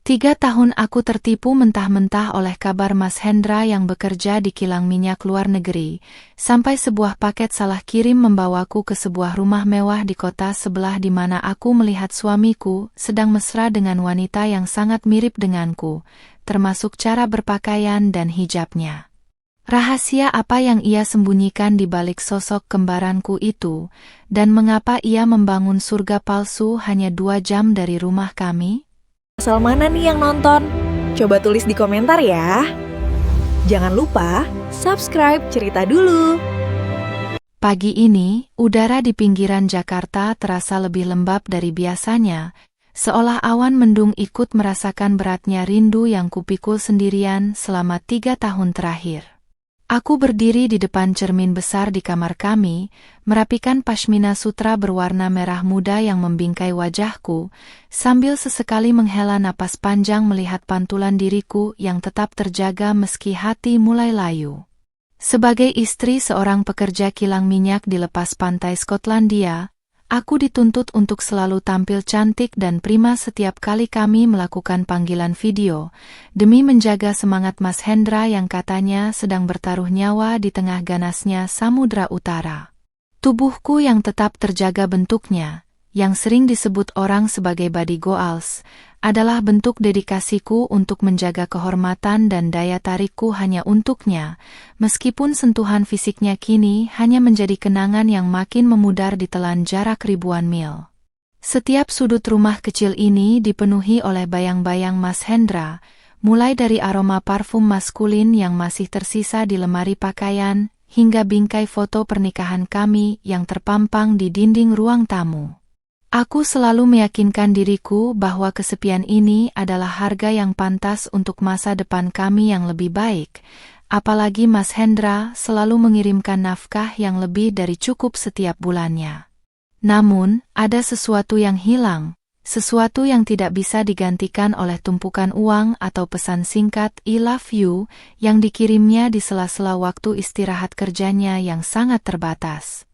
3 tahun aku tertipu mentah-mentah oleh kabar Mas Hendra yang bekerja di kilang minyak luar negeri, sampai sebuah paket salah kirim membawaku ke sebuah rumah mewah di kota sebelah di mana aku melihat suamiku sedang mesra dengan wanita yang sangat mirip denganku, termasuk cara berpakaian dan hijabnya. Rahasia apa yang ia sembunyikan di balik sosok kembaranku itu, dan mengapa ia membangun surga palsu hanya 2 jam dari rumah kami? Asal mana nih yang nonton? Coba tulis di komentar ya. Jangan lupa subscribe Cerita Dulu. Pagi ini, udara di pinggiran Jakarta terasa lebih lembab dari biasanya, seolah awan mendung ikut merasakan beratnya rindu yang kupikul sendirian selama 3 tahun terakhir. Aku berdiri di depan cermin besar di kamar kami, merapikan pashmina sutra berwarna merah muda yang membingkai wajahku, sambil sesekali menghela napas panjang melihat pantulan diriku yang tetap terjaga meski hati mulai layu. Sebagai istri seorang pekerja kilang minyak di lepas pantai Skotlandia, aku dituntut untuk selalu tampil cantik dan prima setiap kali kami melakukan panggilan video, demi menjaga semangat Mas Hendra yang katanya sedang bertaruh nyawa di tengah ganasnya Samudra Utara. Tubuhku yang tetap terjaga bentuknya, yang sering disebut orang sebagai body goals, adalah bentuk dedikasiku untuk menjaga kehormatan dan daya tarikku hanya untuknya, meskipun sentuhan fisiknya kini hanya menjadi kenangan yang makin memudar ditelan jarak ribuan mil. Setiap sudut rumah kecil ini dipenuhi oleh bayang-bayang Mas Hendra, mulai dari aroma parfum maskulin yang masih tersisa di lemari pakaian, hingga bingkai foto pernikahan kami yang terpampang di dinding ruang tamu. Aku selalu meyakinkan diriku bahwa kesepian ini adalah harga yang pantas untuk masa depan kami yang lebih baik, apalagi Mas Hendra selalu mengirimkan nafkah yang lebih dari cukup setiap bulannya. Namun, ada sesuatu yang hilang, sesuatu yang tidak bisa digantikan oleh tumpukan uang atau pesan singkat "I love you" yang dikirimnya di sela-sela waktu istirahat kerjanya yang sangat terbatas.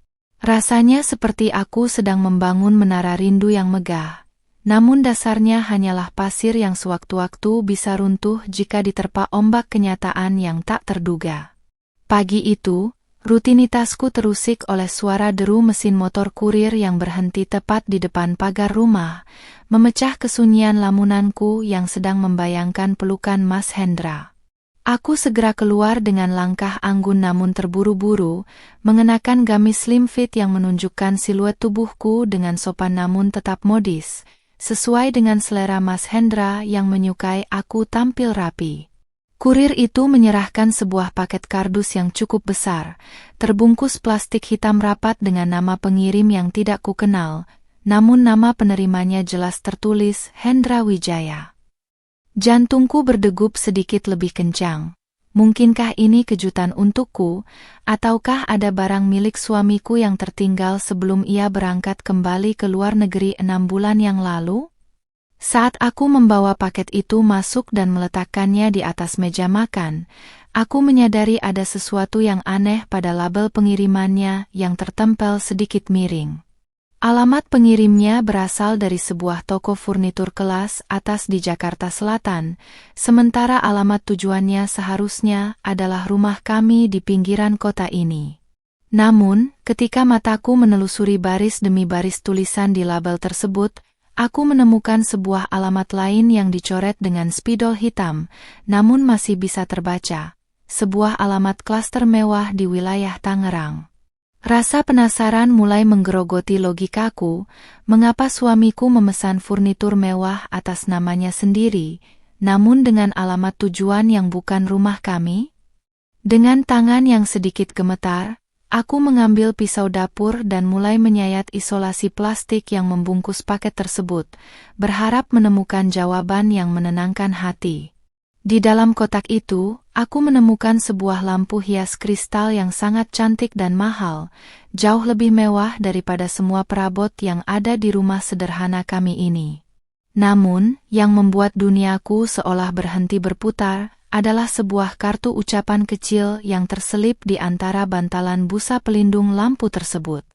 Rasanya seperti aku sedang membangun menara rindu yang megah, namun dasarnya hanyalah pasir yang sewaktu-waktu bisa runtuh jika diterpa ombak kenyataan yang tak terduga. Pagi itu, rutinitasku terusik oleh suara deru mesin motor kurir yang berhenti tepat di depan pagar rumah, memecah kesunyian lamunanku yang sedang membayangkan pelukan Mas Hendra. Aku segera keluar dengan langkah anggun namun terburu-buru, mengenakan gamis slim fit yang menunjukkan siluet tubuhku dengan sopan namun tetap modis, sesuai dengan selera Mas Hendra yang menyukai aku tampil rapi. Kurir itu menyerahkan sebuah paket kardus yang cukup besar, terbungkus plastik hitam rapat dengan nama pengirim yang tidak kukenal, namun nama penerimanya jelas tertulis Hendra Wijaya. Jantungku berdegup sedikit lebih kencang. Mungkinkah ini kejutan untukku, ataukah ada barang milik suamiku yang tertinggal sebelum ia berangkat kembali ke luar negeri 6 bulan yang lalu? Saat aku membawa paket itu masuk dan meletakkannya di atas meja makan, aku menyadari ada sesuatu yang aneh pada label pengirimannya yang tertempel sedikit miring. Alamat pengirimnya berasal dari sebuah toko furnitur kelas atas di Jakarta Selatan, sementara alamat tujuannya seharusnya adalah rumah kami di pinggiran kota ini. Namun, ketika mataku menelusuri baris demi baris tulisan di label tersebut, aku menemukan sebuah alamat lain yang dicoret dengan spidol hitam, namun masih bisa terbaca. Sebuah alamat klaster mewah di wilayah Tangerang. Rasa penasaran mulai menggerogoti logikaku, mengapa suamiku memesan furnitur mewah atas namanya sendiri, namun dengan alamat tujuan yang bukan rumah kami? Dengan tangan yang sedikit gemetar, aku mengambil pisau dapur dan mulai menyayat isolasi plastik yang membungkus paket tersebut, berharap menemukan jawaban yang menenangkan hati. Di dalam kotak itu, aku menemukan sebuah lampu hias kristal yang sangat cantik dan mahal, jauh lebih mewah daripada semua perabot yang ada di rumah sederhana kami ini. Namun, yang membuat duniaku seolah berhenti berputar, adalah sebuah kartu ucapan kecil yang terselip di antara bantalan busa pelindung lampu tersebut.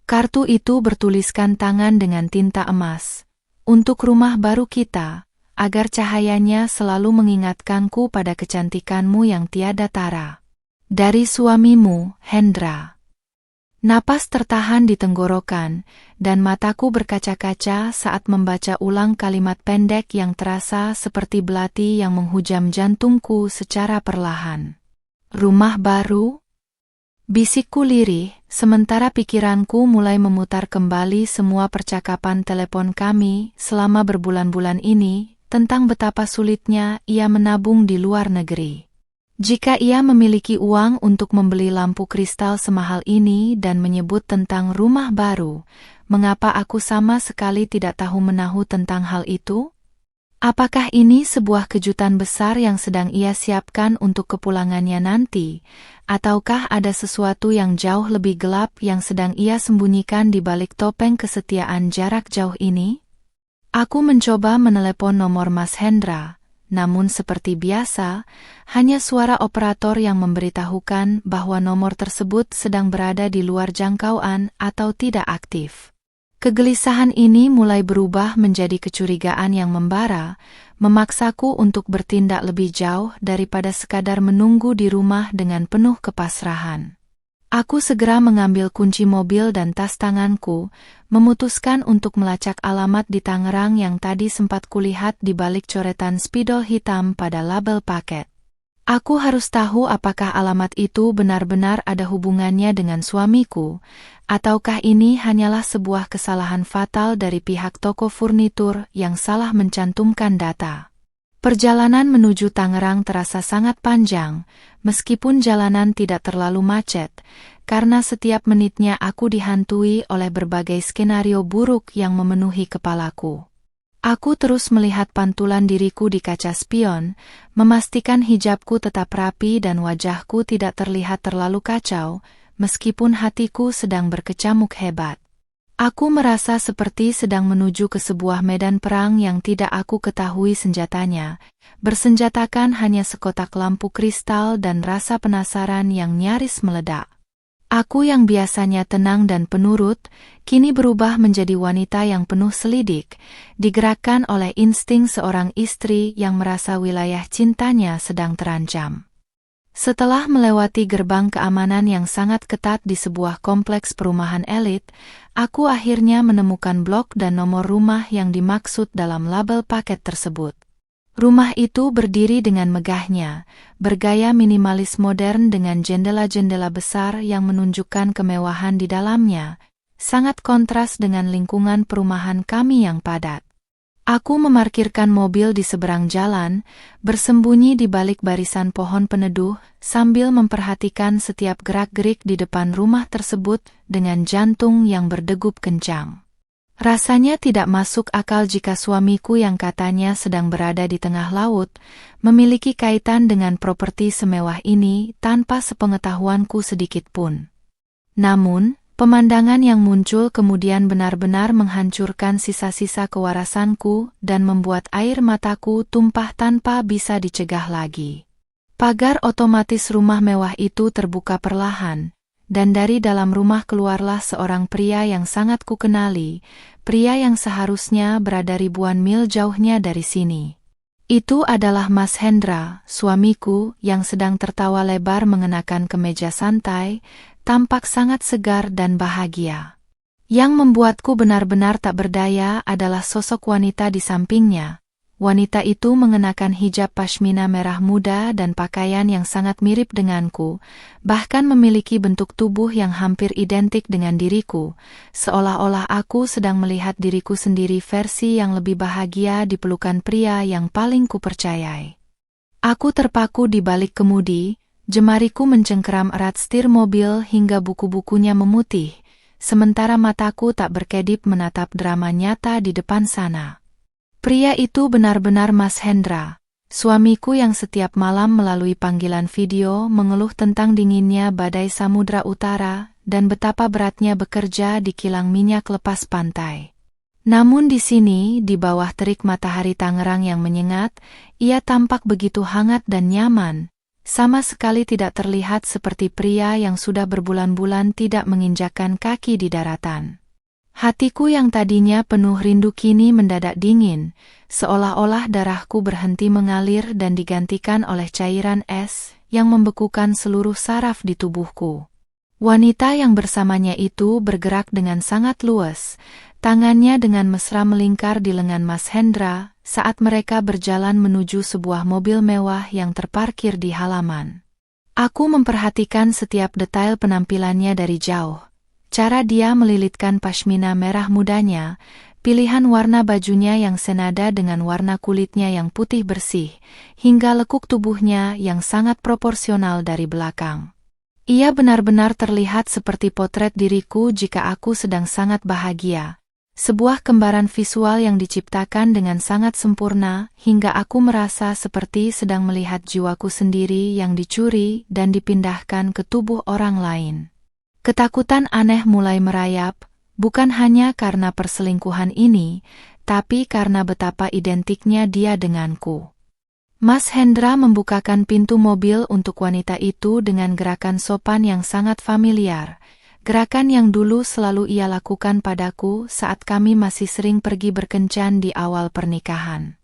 Kartu itu bertuliskan tangan dengan tinta emas. Untuk rumah baru kita, agar cahayanya selalu mengingatkanku pada kecantikanmu yang tiada tara. Dari suamimu, Hendra. Napas tertahan di tenggorokan, dan mataku berkaca-kaca saat membaca ulang kalimat pendek yang terasa seperti belati yang menghujam jantungku secara perlahan. Rumah baru? Bisikku lirih, sementara pikiranku mulai memutar kembali semua percakapan telepon kami selama berbulan-bulan ini tentang betapa sulitnya ia menabung di luar negeri. Jika ia memiliki uang untuk membeli lampu kristal semahal ini dan menyebut tentang rumah baru, mengapa aku sama sekali tidak tahu menahu tentang hal itu? Apakah ini sebuah kejutan besar yang sedang ia siapkan untuk kepulangannya nanti, ataukah ada sesuatu yang jauh lebih gelap yang sedang ia sembunyikan di balik topeng kesetiaan jarak jauh ini? Aku mencoba menelepon nomor Mas Hendra, namun seperti biasa, hanya suara operator yang memberitahukan bahwa nomor tersebut sedang berada di luar jangkauan atau tidak aktif. Kegelisahan ini mulai berubah menjadi kecurigaan yang membara, memaksaku untuk bertindak lebih jauh daripada sekadar menunggu di rumah dengan penuh kepasrahan. Aku segera mengambil kunci mobil dan tas tanganku, memutuskan untuk melacak alamat di Tangerang yang tadi sempat kulihat di balik coretan spidol hitam pada label paket. Aku harus tahu apakah alamat itu benar-benar ada hubungannya dengan suamiku, ataukah ini hanyalah sebuah kesalahan fatal dari pihak toko furnitur yang salah mencantumkan data. Perjalanan menuju Tangerang terasa sangat panjang, meskipun jalanan tidak terlalu macet, karena setiap menitnya aku dihantui oleh berbagai skenario buruk yang memenuhi kepalaku. Aku terus melihat pantulan diriku di kaca spion, memastikan hijabku tetap rapi dan wajahku tidak terlihat terlalu kacau, meskipun hatiku sedang berkecamuk hebat. Aku merasa seperti sedang menuju ke sebuah medan perang yang tidak aku ketahui senjatanya, bersenjatakan hanya sekotak lampu kristal dan rasa penasaran yang nyaris meledak. Aku yang biasanya tenang dan penurut, kini berubah menjadi wanita yang penuh selidik, digerakkan oleh insting seorang istri yang merasa wilayah cintanya sedang terancam. Setelah melewati gerbang keamanan yang sangat ketat di sebuah kompleks perumahan elit, aku akhirnya menemukan blok dan nomor rumah yang dimaksud dalam label paket tersebut. Rumah itu berdiri dengan megahnya, bergaya minimalis modern dengan jendela-jendela besar yang menunjukkan kemewahan di dalamnya, sangat kontras dengan lingkungan perumahan kami yang padat. Aku memarkirkan mobil di seberang jalan, bersembunyi di balik barisan pohon peneduh, sambil memperhatikan setiap gerak-gerik di depan rumah tersebut dengan jantung yang berdegup kencang. Rasanya tidak masuk akal jika suamiku yang katanya sedang berada di tengah laut, memiliki kaitan dengan properti semewah ini tanpa sepengetahuanku sedikit pun. Namun, pemandangan yang muncul kemudian benar-benar menghancurkan sisa-sisa kewarasanku dan membuat air mataku tumpah tanpa bisa dicegah lagi. Pagar otomatis rumah mewah itu terbuka perlahan, dan dari dalam rumah keluarlah seorang pria yang sangat kukenali, pria yang seharusnya berada ribuan mil jauhnya dari sini. Itu adalah Mas Hendra, suamiku, yang sedang tertawa lebar mengenakan kemeja santai, tampak sangat segar dan bahagia. Yang membuatku benar-benar tak berdaya adalah sosok wanita di sampingnya. Wanita itu mengenakan hijab pashmina merah muda dan pakaian yang sangat mirip denganku, bahkan memiliki bentuk tubuh yang hampir identik dengan diriku, seolah-olah aku sedang melihat diriku sendiri versi yang lebih bahagia di pelukan pria yang paling kupercayai. Aku terpaku di balik kemudi, jemariku mencengkeram erat setir mobil hingga buku-bukunya memutih, sementara mataku tak berkedip menatap drama nyata di depan sana. Pria itu benar-benar Mas Hendra, suamiku yang setiap malam melalui panggilan video mengeluh tentang dinginnya badai Samudra Utara dan betapa beratnya bekerja di kilang minyak lepas pantai. Namun di sini, di bawah terik matahari Tangerang yang menyengat, ia tampak begitu hangat dan nyaman, sama sekali tidak terlihat seperti pria yang sudah berbulan-bulan tidak menginjakkan kaki di daratan. Hatiku yang tadinya penuh rindu kini mendadak dingin, seolah-olah darahku berhenti mengalir dan digantikan oleh cairan es yang membekukan seluruh saraf di tubuhku. Wanita yang bersamanya itu bergerak dengan sangat luas, tangannya dengan mesra melingkar di lengan Mas Hendra saat mereka berjalan menuju sebuah mobil mewah yang terparkir di halaman. Aku memperhatikan setiap detail penampilannya dari jauh. Cara dia melilitkan pashmina merah mudanya, pilihan warna bajunya yang senada dengan warna kulitnya yang putih bersih, hingga lekuk tubuhnya yang sangat proporsional dari belakang. Ia benar-benar terlihat seperti potret diriku jika aku sedang sangat bahagia. Sebuah kembaran visual yang diciptakan dengan sangat sempurna, hingga aku merasa seperti sedang melihat jiwaku sendiri yang dicuri dan dipindahkan ke tubuh orang lain. Ketakutan aneh mulai merayap, bukan hanya karena perselingkuhan ini, tapi karena betapa identiknya dia denganku. Mas Hendra membukakan pintu mobil untuk wanita itu dengan gerakan sopan yang sangat familiar, gerakan yang dulu selalu ia lakukan padaku saat kami masih sering pergi berkencan di awal pernikahan.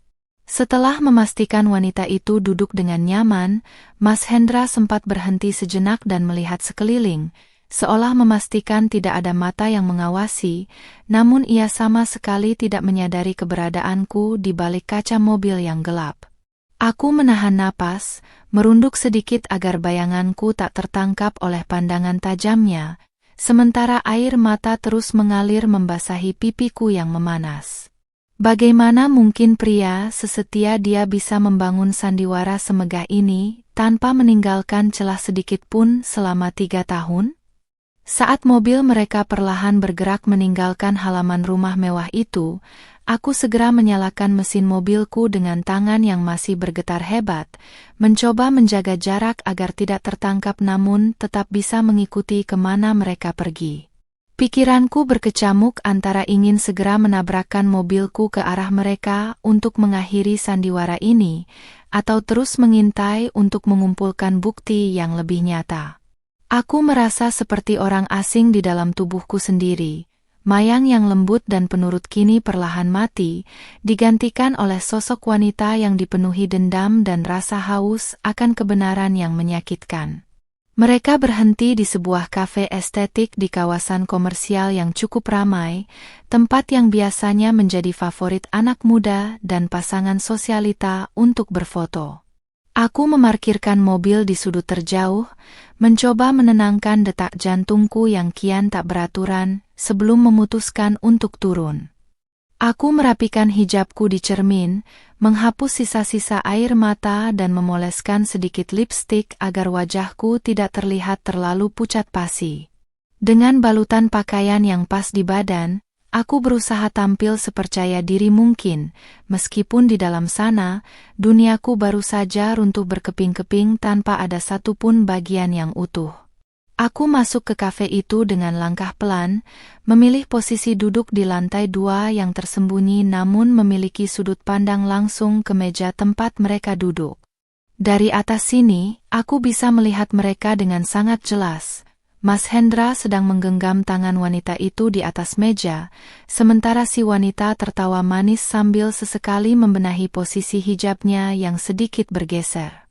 Setelah memastikan wanita itu duduk dengan nyaman, Mas Hendra sempat berhenti sejenak dan melihat sekeliling, seolah memastikan tidak ada mata yang mengawasi, namun ia sama sekali tidak menyadari keberadaanku di balik kaca mobil yang gelap. Aku menahan napas, merunduk sedikit agar bayanganku tak tertangkap oleh pandangan tajamnya, sementara air mata terus mengalir membasahi pipiku yang memanas. Bagaimana mungkin pria sesetia dia bisa membangun sandiwara semegah ini tanpa meninggalkan celah sedikit pun selama 3 tahun? Saat mobil mereka perlahan bergerak meninggalkan halaman rumah mewah itu, aku segera menyalakan mesin mobilku dengan tangan yang masih bergetar hebat, mencoba menjaga jarak agar tidak tertangkap namun tetap bisa mengikuti kemana mereka pergi. Pikiranku berkecamuk antara ingin segera menabrakkan mobilku ke arah mereka untuk mengakhiri sandiwara ini, atau terus mengintai untuk mengumpulkan bukti yang lebih nyata. Aku merasa seperti orang asing di dalam tubuhku sendiri. Mayang yang lembut dan penurut kini perlahan mati, digantikan oleh sosok wanita yang dipenuhi dendam dan rasa haus akan kebenaran yang menyakitkan. Mereka berhenti di sebuah kafe estetik di kawasan komersial yang cukup ramai, tempat yang biasanya menjadi favorit anak muda dan pasangan sosialita untuk berfoto. Aku memarkirkan mobil di sudut terjauh, mencoba menenangkan detak jantungku yang kian tak beraturan sebelum memutuskan untuk turun. Aku merapikan hijabku di cermin, menghapus sisa-sisa air mata dan memoleskan sedikit lipstik agar wajahku tidak terlihat terlalu pucat pasi. Dengan balutan pakaian yang pas di badan, aku berusaha tampil sepercaya diri mungkin, meskipun di dalam sana, duniaku baru saja runtuh berkeping-keping tanpa ada satupun bagian yang utuh. Aku masuk ke kafe itu dengan langkah pelan, memilih posisi duduk di lantai 2 yang tersembunyi namun memiliki sudut pandang langsung ke meja tempat mereka duduk. Dari atas sini, aku bisa melihat mereka dengan sangat jelas. Mas Hendra sedang menggenggam tangan wanita itu di atas meja, sementara si wanita tertawa manis sambil sesekali membenahi posisi hijabnya yang sedikit bergeser.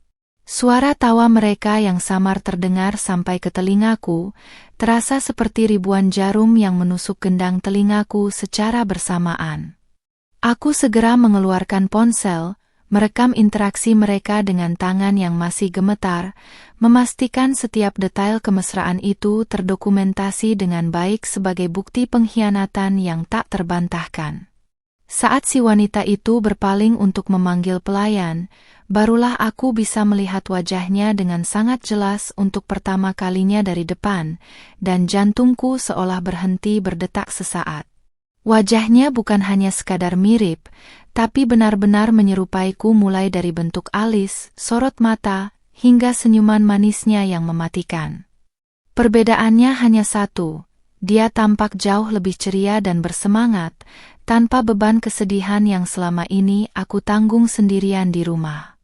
Suara tawa mereka yang samar terdengar sampai ke telingaku, terasa seperti ribuan jarum yang menusuk gendang telingaku secara bersamaan. Aku segera mengeluarkan ponsel, merekam interaksi mereka dengan tangan yang masih gemetar, memastikan setiap detail kemesraan itu terdokumentasi dengan baik sebagai bukti pengkhianatan yang tak terbantahkan. Saat si wanita itu berpaling untuk memanggil pelayan, barulah aku bisa melihat wajahnya dengan sangat jelas untuk pertama kalinya dari depan, dan jantungku seolah berhenti berdetak sesaat. Wajahnya bukan hanya sekadar mirip, tapi benar-benar menyerupaiku mulai dari bentuk alis, sorot mata, hingga senyuman manisnya yang mematikan. Perbedaannya hanya satu, dia tampak jauh lebih ceria dan bersemangat, tanpa beban kesedihan yang selama ini aku tanggung sendirian di rumah.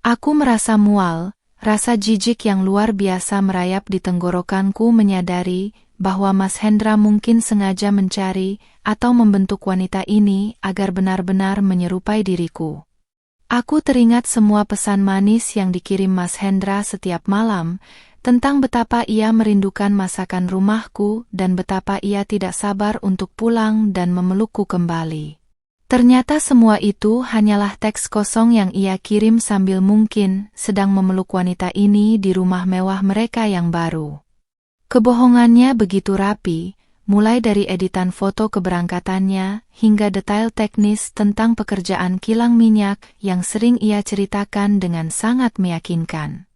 Aku merasa mual, rasa jijik yang luar biasa merayap di tenggorokanku menyadari bahwa Mas Hendra mungkin sengaja mencari atau membentuk wanita ini agar benar-benar menyerupai diriku. Aku teringat semua pesan manis yang dikirim Mas Hendra setiap malam, tentang betapa ia merindukan masakan rumahku dan betapa ia tidak sabar untuk pulang dan memelukku kembali. Ternyata semua itu hanyalah teks kosong yang ia kirim sambil mungkin sedang memeluk wanita ini di rumah mewah mereka yang baru. Kebohongannya begitu rapi, mulai dari editan foto keberangkatannya hingga detail teknis tentang pekerjaan kilang minyak yang sering ia ceritakan dengan sangat meyakinkan.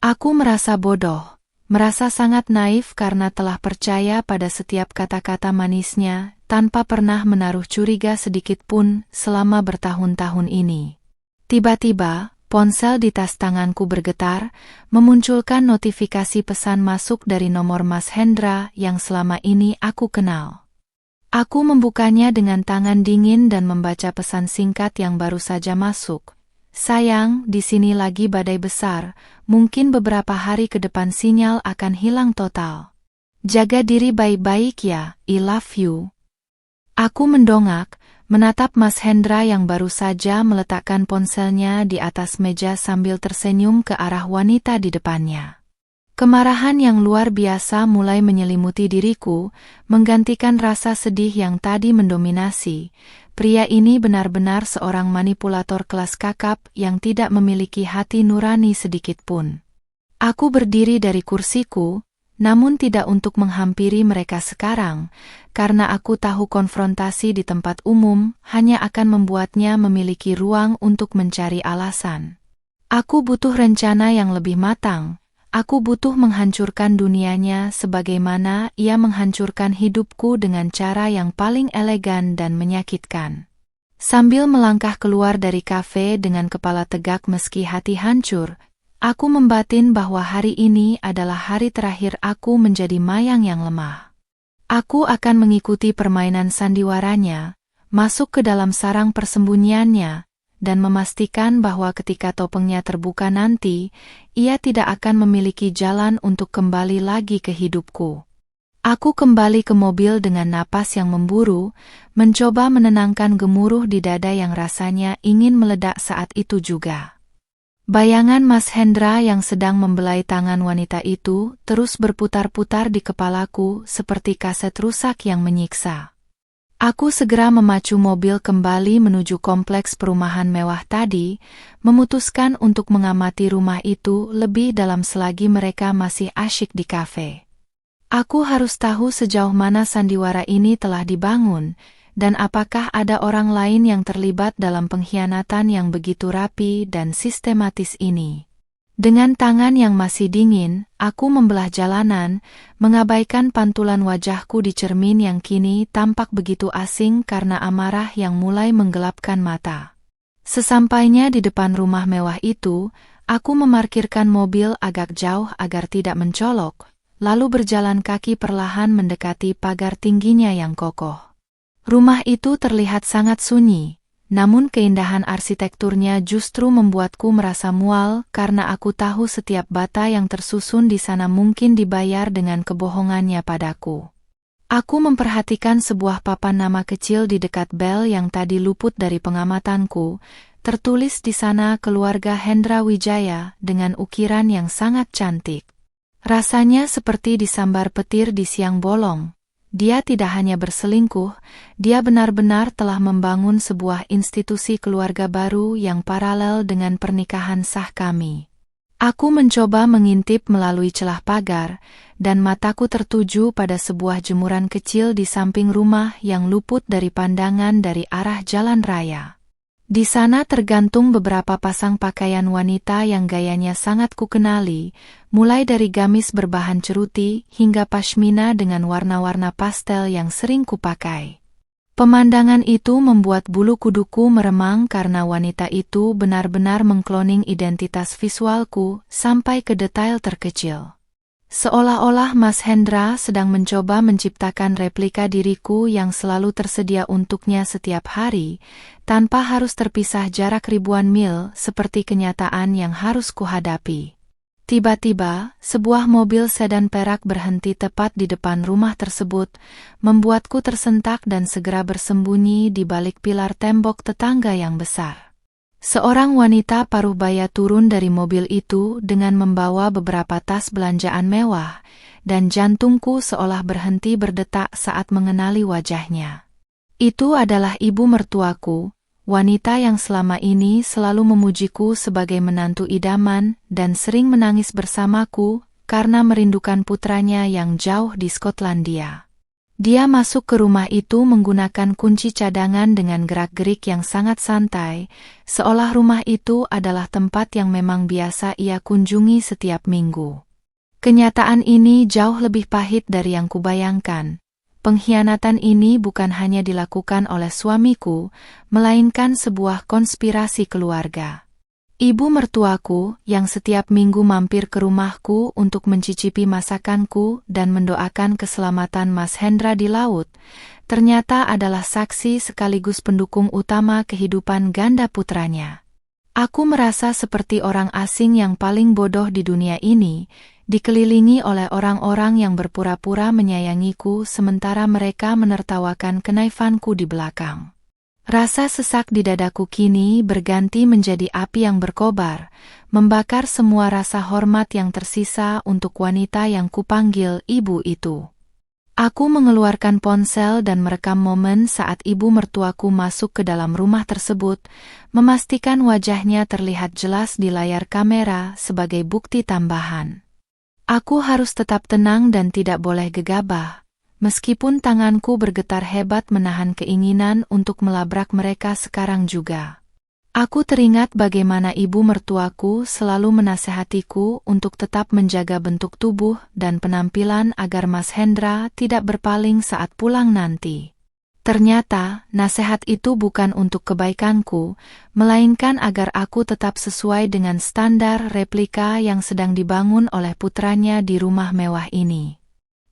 Aku merasa bodoh, merasa sangat naif karena telah percaya pada setiap kata-kata manisnya, tanpa pernah menaruh curiga sedikit pun selama bertahun-tahun ini. Tiba-tiba, ponsel di tas tanganku bergetar, memunculkan notifikasi pesan masuk dari nomor Mas Hendra yang selama ini aku kenal. Aku membukanya dengan tangan dingin dan membaca pesan singkat yang baru saja masuk. Sayang, di sini lagi badai besar, mungkin beberapa hari ke depan sinyal akan hilang total. Jaga diri baik-baik ya, I love you. Aku mendongak, menatap Mas Hendra yang baru saja meletakkan ponselnya di atas meja sambil tersenyum ke arah wanita di depannya. Kemarahan yang luar biasa mulai menyelimuti diriku, menggantikan rasa sedih yang tadi mendominasi. Pria ini benar-benar seorang manipulator kelas kakap yang tidak memiliki hati nurani sedikit pun. Aku berdiri dari kursiku, namun tidak untuk menghampiri mereka sekarang, karena aku tahu konfrontasi di tempat umum hanya akan membuatnya memiliki ruang untuk mencari alasan. Aku butuh rencana yang lebih matang, aku butuh menghancurkan dunianya sebagaimana ia menghancurkan hidupku dengan cara yang paling elegan dan menyakitkan. Sambil melangkah keluar dari kafe dengan kepala tegak meski hati hancur, aku membatin bahwa hari ini adalah hari terakhir aku menjadi mayang yang lemah. Aku akan mengikuti permainan sandiwaranya, masuk ke dalam sarang persembunyiannya, dan memastikan bahwa ketika topengnya terbuka nanti, ia tidak akan memiliki jalan untuk kembali lagi ke hidupku. Aku kembali ke mobil dengan napas yang memburu, mencoba menenangkan gemuruh di dada yang rasanya ingin meledak saat itu juga. Bayangan Mas Hendra yang sedang membelai tangan wanita itu terus berputar-putar di kepalaku seperti kaset rusak yang menyiksa. Aku segera memacu mobil kembali menuju kompleks perumahan mewah tadi, memutuskan untuk mengamati rumah itu lebih dalam selagi mereka masih asyik di kafe. Aku harus tahu sejauh mana sandiwara ini telah dibangun, dan apakah ada orang lain yang terlibat dalam pengkhianatan yang begitu rapi dan sistematis ini. Dengan tangan yang masih dingin, aku membelah jalanan, mengabaikan pantulan wajahku di cermin yang kini tampak begitu asing karena amarah yang mulai menggelapkan mata. Sesampainya di depan rumah mewah itu, aku memarkirkan mobil agak jauh agar tidak mencolok, lalu berjalan kaki perlahan mendekati pagar tingginya yang kokoh. Rumah itu terlihat sangat sunyi, namun keindahan arsitekturnya justru membuatku merasa mual karena aku tahu setiap bata yang tersusun di sana mungkin dibayar dengan kebohongannya padaku. Aku memperhatikan sebuah papan nama kecil di dekat bel yang tadi luput dari pengamatanku, tertulis di sana keluarga Hendra Wijaya dengan ukiran yang sangat cantik. Rasanya seperti disambar petir di siang bolong. Dia tidak hanya berselingkuh, dia benar-benar telah membangun sebuah institusi keluarga baru yang paralel dengan pernikahan sah kami. Aku mencoba mengintip melalui celah pagar, dan mataku tertuju pada sebuah jemuran kecil di samping rumah yang luput dari pandangan dari arah jalan raya. Di sana tergantung beberapa pasang pakaian wanita yang gayanya sangat kukenali, mulai dari gamis berbahan ceruti hingga pashmina dengan warna-warna pastel yang sering kupakai. Pemandangan itu membuat bulu kuduku meremang karena wanita itu benar-benar mengkloning identitas visualku sampai ke detail terkecil. Seolah-olah Mas Hendra sedang mencoba menciptakan replika diriku yang selalu tersedia untuknya setiap hari, tanpa harus terpisah jarak ribuan mil seperti kenyataan yang harus kuhadapi. Tiba-tiba, sebuah mobil sedan perak berhenti tepat di depan rumah tersebut, membuatku tersentak dan segera bersembunyi di balik pilar tembok tetangga yang besar. Seorang wanita paruh baya turun dari mobil itu dengan membawa beberapa tas belanjaan mewah, dan jantungku seolah berhenti berdetak saat mengenali wajahnya. Itu adalah ibu mertuaku, wanita yang selama ini selalu memujiku sebagai menantu idaman dan sering menangis bersamaku karena merindukan putranya yang jauh di Skotlandia. Dia masuk ke rumah itu menggunakan kunci cadangan dengan gerak-gerik yang sangat santai, seolah rumah itu adalah tempat yang memang biasa ia kunjungi setiap minggu. Kenyataan ini jauh lebih pahit dari yang kubayangkan. Pengkhianatan ini bukan hanya dilakukan oleh suamiku, melainkan sebuah konspirasi keluarga. Ibu mertuaku, yang setiap minggu mampir ke rumahku untuk mencicipi masakanku dan mendoakan keselamatan Mas Hendra di laut, ternyata adalah saksi sekaligus pendukung utama kehidupan ganda putranya. Aku merasa seperti orang asing yang paling bodoh di dunia ini, dikelilingi oleh orang-orang yang berpura-pura menyayangiku sementara mereka menertawakan kenaifanku di belakang. Rasa sesak di dadaku kini berganti menjadi api yang berkobar, membakar semua rasa hormat yang tersisa untuk wanita yang kupanggil ibu itu. Aku mengeluarkan ponsel dan merekam momen saat ibu mertuaku masuk ke dalam rumah tersebut, memastikan wajahnya terlihat jelas di layar kamera sebagai bukti tambahan. Aku harus tetap tenang dan tidak boleh gegabah, meskipun tanganku bergetar hebat menahan keinginan untuk melabrak mereka sekarang juga. Aku teringat bagaimana ibu mertuaku selalu menasehatiku untuk tetap menjaga bentuk tubuh dan penampilan agar Mas Hendra tidak berpaling saat pulang nanti. Ternyata, nasihat itu bukan untuk kebaikanku, melainkan agar aku tetap sesuai dengan standar replika yang sedang dibangun oleh putranya di rumah mewah ini.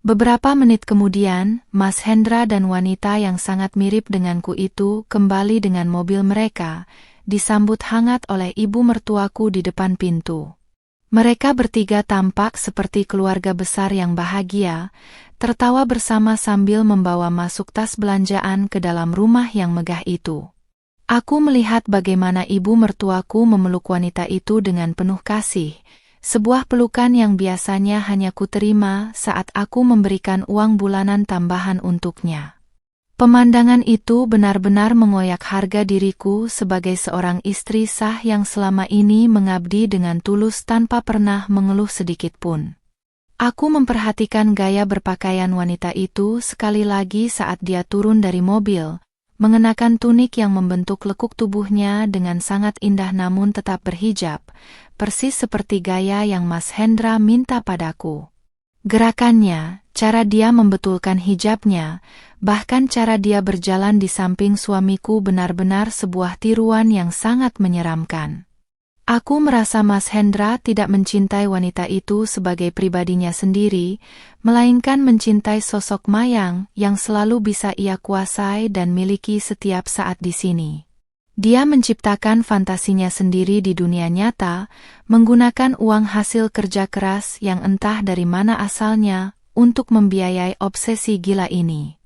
Beberapa menit kemudian, Mas Hendra dan wanita yang sangat mirip denganku itu kembali dengan mobil mereka, disambut hangat oleh ibu mertuaku di depan pintu. Mereka bertiga tampak seperti keluarga besar yang bahagia, tertawa bersama sambil membawa masuk tas belanjaan ke dalam rumah yang megah itu. Aku melihat bagaimana ibu mertuaku memeluk wanita itu dengan penuh kasih, sebuah pelukan yang biasanya hanya kuterima saat aku memberikan uang bulanan tambahan untuknya. Pemandangan itu benar-benar mengoyak harga diriku sebagai seorang istri sah yang selama ini mengabdi dengan tulus tanpa pernah mengeluh sedikit pun. Aku memperhatikan gaya berpakaian wanita itu sekali lagi saat dia turun dari mobil, mengenakan tunik yang membentuk lekuk tubuhnya dengan sangat indah namun tetap berhijab, persis seperti gaya yang Mas Hendra minta padaku. Gerakannya, cara dia membetulkan hijabnya, bahkan cara dia berjalan di samping suamiku benar-benar sebuah tiruan yang sangat menyeramkan. Aku merasa Mas Hendra tidak mencintai wanita itu sebagai pribadinya sendiri, melainkan mencintai sosok Mayang yang selalu bisa ia kuasai dan miliki setiap saat di sini. Dia menciptakan fantasinya sendiri di dunia nyata, menggunakan uang hasil kerja keras yang entah dari mana asalnya untuk membiayai obsesi gila ini.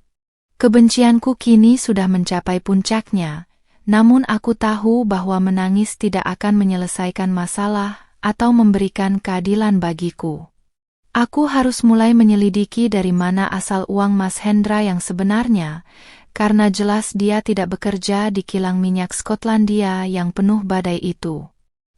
Kebencianku kini sudah mencapai puncaknya, namun aku tahu bahwa menangis tidak akan menyelesaikan masalah atau memberikan keadilan bagiku. Aku harus mulai menyelidiki dari mana asal uang Mas Hendra yang sebenarnya, karena jelas dia tidak bekerja di kilang minyak Skotlandia yang penuh badai itu.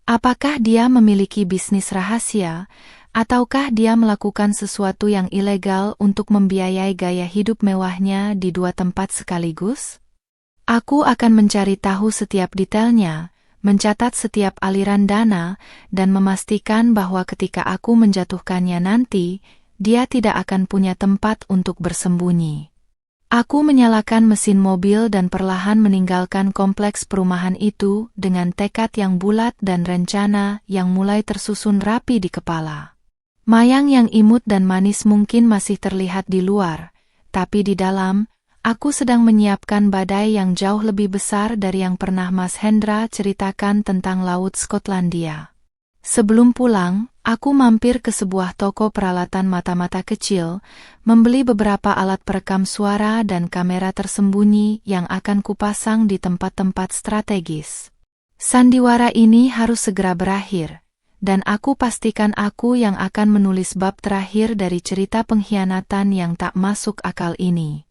Apakah dia memiliki bisnis rahasia, ataukah dia melakukan sesuatu yang ilegal untuk membiayai gaya hidup mewahnya di dua tempat sekaligus? Aku akan mencari tahu setiap detailnya, mencatat setiap aliran dana, dan memastikan bahwa ketika aku menjatuhkannya nanti, dia tidak akan punya tempat untuk bersembunyi. Aku menyalakan mesin mobil dan perlahan meninggalkan kompleks perumahan itu dengan tekad yang bulat dan rencana yang mulai tersusun rapi di kepala. Mayang yang imut dan manis mungkin masih terlihat di luar, tapi di dalam, aku sedang menyiapkan badai yang jauh lebih besar dari yang pernah Mas Hendra ceritakan tentang Laut Skotlandia. Sebelum pulang, aku mampir ke sebuah toko peralatan mata-mata kecil, membeli beberapa alat perekam suara dan kamera tersembunyi yang akan kupasang di tempat-tempat strategis. Sandiwara ini harus segera berakhir, dan aku pastikan aku yang akan menulis bab terakhir dari cerita pengkhianatan yang tak masuk akal ini.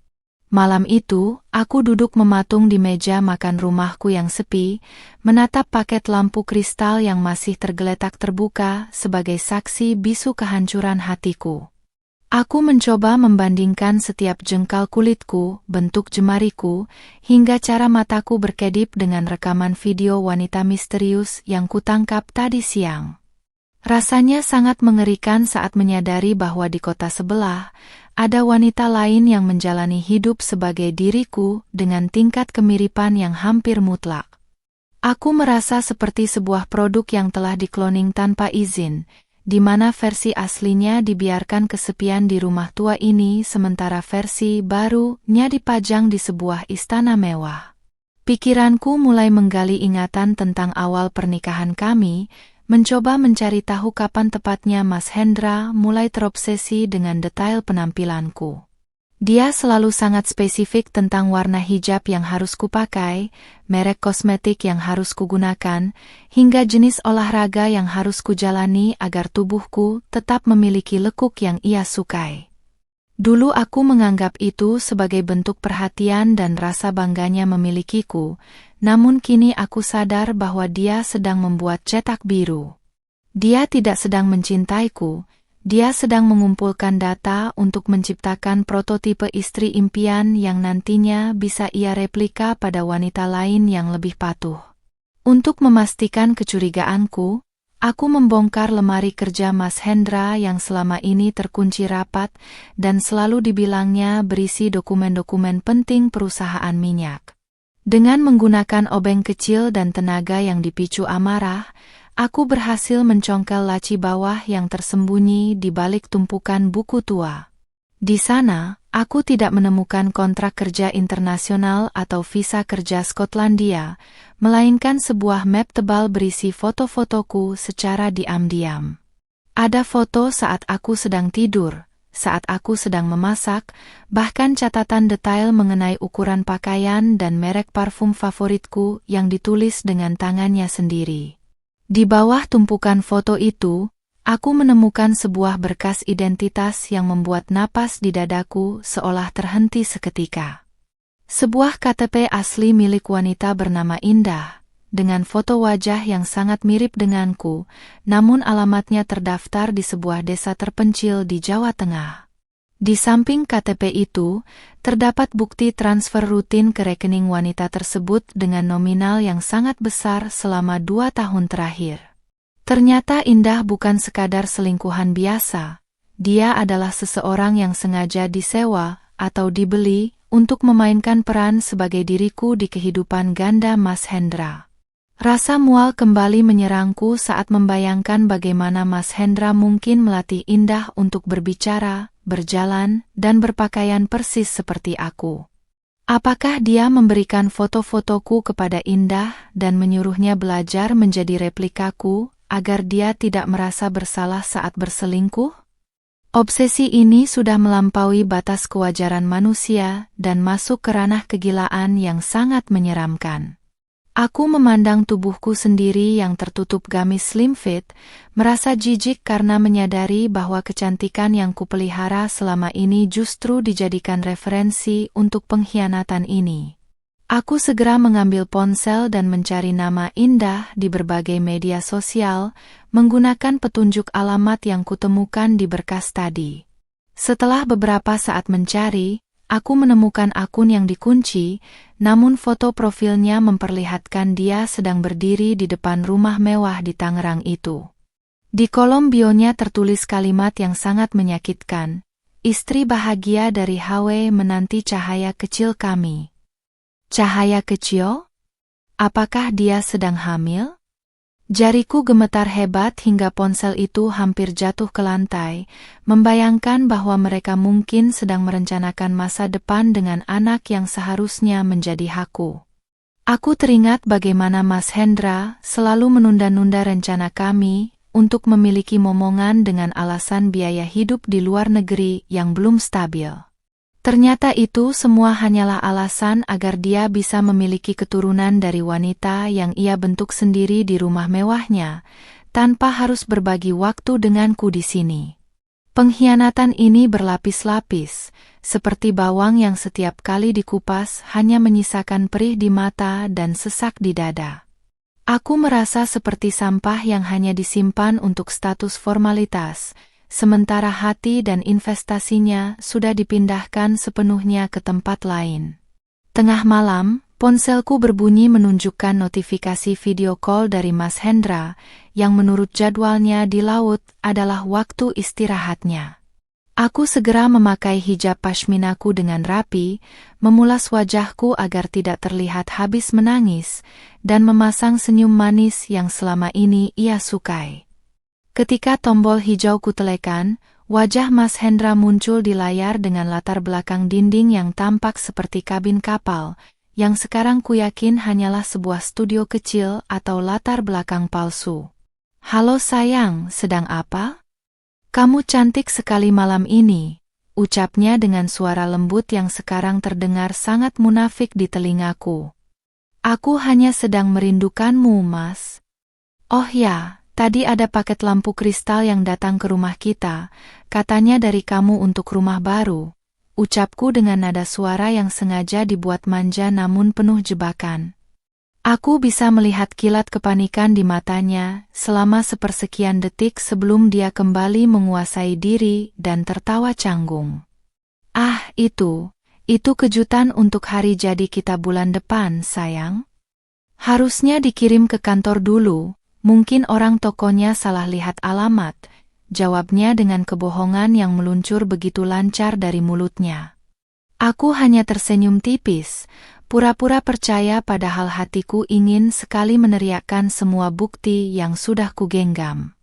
Malam itu, aku duduk mematung di meja makan rumahku yang sepi, menatap paket lampu kristal yang masih tergeletak terbuka sebagai saksi bisu kehancuran hatiku. Aku mencoba membandingkan setiap jengkal kulitku, bentuk jemariku, hingga cara mataku berkedip dengan rekaman video wanita misterius yang kutangkap tadi siang. Rasanya sangat mengerikan saat menyadari bahwa di kota sebelah, ada wanita lain yang menjalani hidup sebagai diriku dengan tingkat kemiripan yang hampir mutlak. Aku merasa seperti sebuah produk yang telah dikloning tanpa izin, di mana versi aslinya dibiarkan kesepian di rumah tua ini sementara versi barunya dipajang di sebuah istana mewah. Pikiranku mulai menggali ingatan tentang awal pernikahan kami, mencoba mencari tahu kapan tepatnya Mas Hendra mulai terobsesi dengan detail penampilanku. Dia selalu sangat spesifik tentang warna hijab yang harus kupakai, merek kosmetik yang harus kugunakan, hingga jenis olahraga yang harus kujalani agar tubuhku tetap memiliki lekuk yang ia sukai. Dulu aku menganggap itu sebagai bentuk perhatian dan rasa bangganya memilikiku, namun kini aku sadar bahwa dia sedang membuat cetak biru. Dia tidak sedang mencintaiku, dia sedang mengumpulkan data untuk menciptakan prototipe istri impian yang nantinya bisa ia replika pada wanita lain yang lebih patuh. Untuk memastikan kecurigaanku, aku membongkar lemari kerja Mas Hendra yang selama ini terkunci rapat dan selalu dibilangnya berisi dokumen-dokumen penting perusahaan minyak. Dengan menggunakan obeng kecil dan tenaga yang dipicu amarah, aku berhasil mencongkel laci bawah yang tersembunyi di balik tumpukan buku tua. Di sana, aku tidak menemukan kontrak kerja internasional atau visa kerja Skotlandia, melainkan sebuah map tebal berisi foto-fotoku secara diam-diam. Ada foto saat aku sedang tidur, saat aku sedang memasak, bahkan catatan detail mengenai ukuran pakaian dan merek parfum favoritku yang ditulis dengan tangannya sendiri. Di bawah tumpukan foto itu, aku menemukan sebuah berkas identitas yang membuat napas di dadaku seolah terhenti seketika. Sebuah KTP asli milik wanita bernama Indah, dengan foto wajah yang sangat mirip denganku, namun alamatnya terdaftar di sebuah desa terpencil di Jawa Tengah. Di samping KTP itu, terdapat bukti transfer rutin ke rekening wanita tersebut dengan nominal yang sangat besar selama 2 tahun terakhir. Ternyata Indah bukan sekadar selingkuhan biasa, dia adalah seseorang yang sengaja disewa atau dibeli untuk memainkan peran sebagai diriku di kehidupan ganda Mas Hendra. Rasa mual kembali menyerangku saat membayangkan bagaimana Mas Hendra mungkin melatih Indah untuk berbicara, berjalan, dan berpakaian persis seperti aku. Apakah dia memberikan foto-fotoku kepada Indah dan menyuruhnya belajar menjadi replikaku agar dia tidak merasa bersalah saat berselingkuh? Obsesi ini sudah melampaui batas kewajaran manusia dan masuk ke ranah kegilaan yang sangat menyeramkan. Aku memandang tubuhku sendiri yang tertutup gamis slim fit, merasa jijik karena menyadari bahwa kecantikan yang kupelihara selama ini justru dijadikan referensi untuk pengkhianatan ini. Aku segera mengambil ponsel dan mencari nama Indah di berbagai media sosial, menggunakan petunjuk alamat yang kutemukan di berkas tadi. Setelah beberapa saat mencari, aku menemukan akun yang dikunci, namun foto profilnya memperlihatkan dia sedang berdiri di depan rumah mewah di Tangerang itu. Di kolom bionya tertulis kalimat yang sangat menyakitkan, "Istri bahagia dari HW menanti cahaya kecil kami." Cahaya kecil? Apakah dia sedang hamil? Jariku gemetar hebat hingga ponsel itu hampir jatuh ke lantai, membayangkan bahwa mereka mungkin sedang merencanakan masa depan dengan anak yang seharusnya menjadi hakku. Aku teringat bagaimana Mas Hendra selalu menunda-nunda rencana kami untuk memiliki momongan dengan alasan biaya hidup di luar negeri yang belum stabil. Ternyata itu semua hanyalah alasan agar dia bisa memiliki keturunan dari wanita yang ia bentuk sendiri di rumah mewahnya, tanpa harus berbagi waktu denganku di sini. Pengkhianatan ini berlapis-lapis, seperti bawang yang setiap kali dikupas hanya menyisakan perih di mata dan sesak di dada. Aku merasa seperti sampah yang hanya disimpan untuk status formalitas, sementara hati dan investasinya sudah dipindahkan sepenuhnya ke tempat lain. Tengah malam, ponselku berbunyi menunjukkan notifikasi video call dari Mas Hendra, yang menurut jadwalnya di laut adalah waktu istirahatnya. Aku segera memakai hijab pashminaku dengan rapi, memulas wajahku agar tidak terlihat habis menangis, dan memasang senyum manis yang selama ini ia sukai. Ketika tombol hijau kutelekan, wajah Mas Hendra muncul di layar dengan latar belakang dinding yang tampak seperti kabin kapal, yang sekarang kuyakin hanyalah sebuah studio kecil atau latar belakang palsu. "Halo sayang, sedang apa? Kamu cantik sekali malam ini," ucapnya dengan suara lembut yang sekarang terdengar sangat munafik di telingaku. "Aku hanya sedang merindukanmu, Mas." "Oh ya, tadi ada paket lampu kristal yang datang ke rumah kita, katanya dari kamu untuk rumah baru," ucapku dengan nada suara yang sengaja dibuat manja namun penuh jebakan. Aku bisa melihat kilat kepanikan di matanya selama sepersekian detik sebelum dia kembali menguasai diri dan tertawa canggung. "Ah, itu kejutan untuk hari jadi kita bulan depan, sayang. Harusnya dikirim ke kantor dulu, mungkin orang tokonya salah lihat alamat," jawabnya dengan kebohongan yang meluncur begitu lancar dari mulutnya. Aku hanya tersenyum tipis, pura-pura percaya padahal hatiku ingin sekali meneriakkan semua bukti yang sudah kugenggam.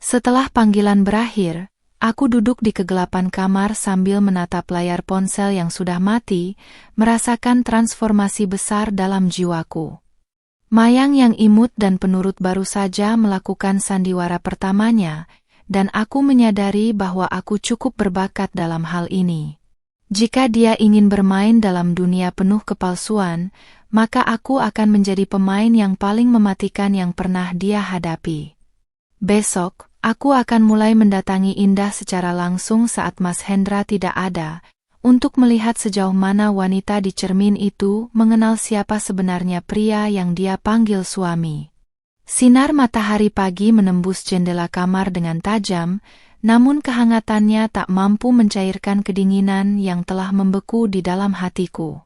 Setelah panggilan berakhir, aku duduk di kegelapan kamar sambil menatap layar ponsel yang sudah mati, merasakan transformasi besar dalam jiwaku. Mayang yang imut dan penurut baru saja melakukan sandiwara pertamanya, dan aku menyadari bahwa aku cukup berbakat dalam hal ini. Jika dia ingin bermain dalam dunia penuh kepalsuan, maka aku akan menjadi pemain yang paling mematikan yang pernah dia hadapi. Besok, aku akan mulai mendatangi Indah secara langsung saat Mas Hendra tidak ada, untuk melihat sejauh mana wanita di cermin itu mengenal siapa sebenarnya pria yang dia panggil suami. Sinar matahari pagi menembus jendela kamar dengan tajam, namun kehangatannya tak mampu mencairkan kedinginan yang telah membeku di dalam hatiku.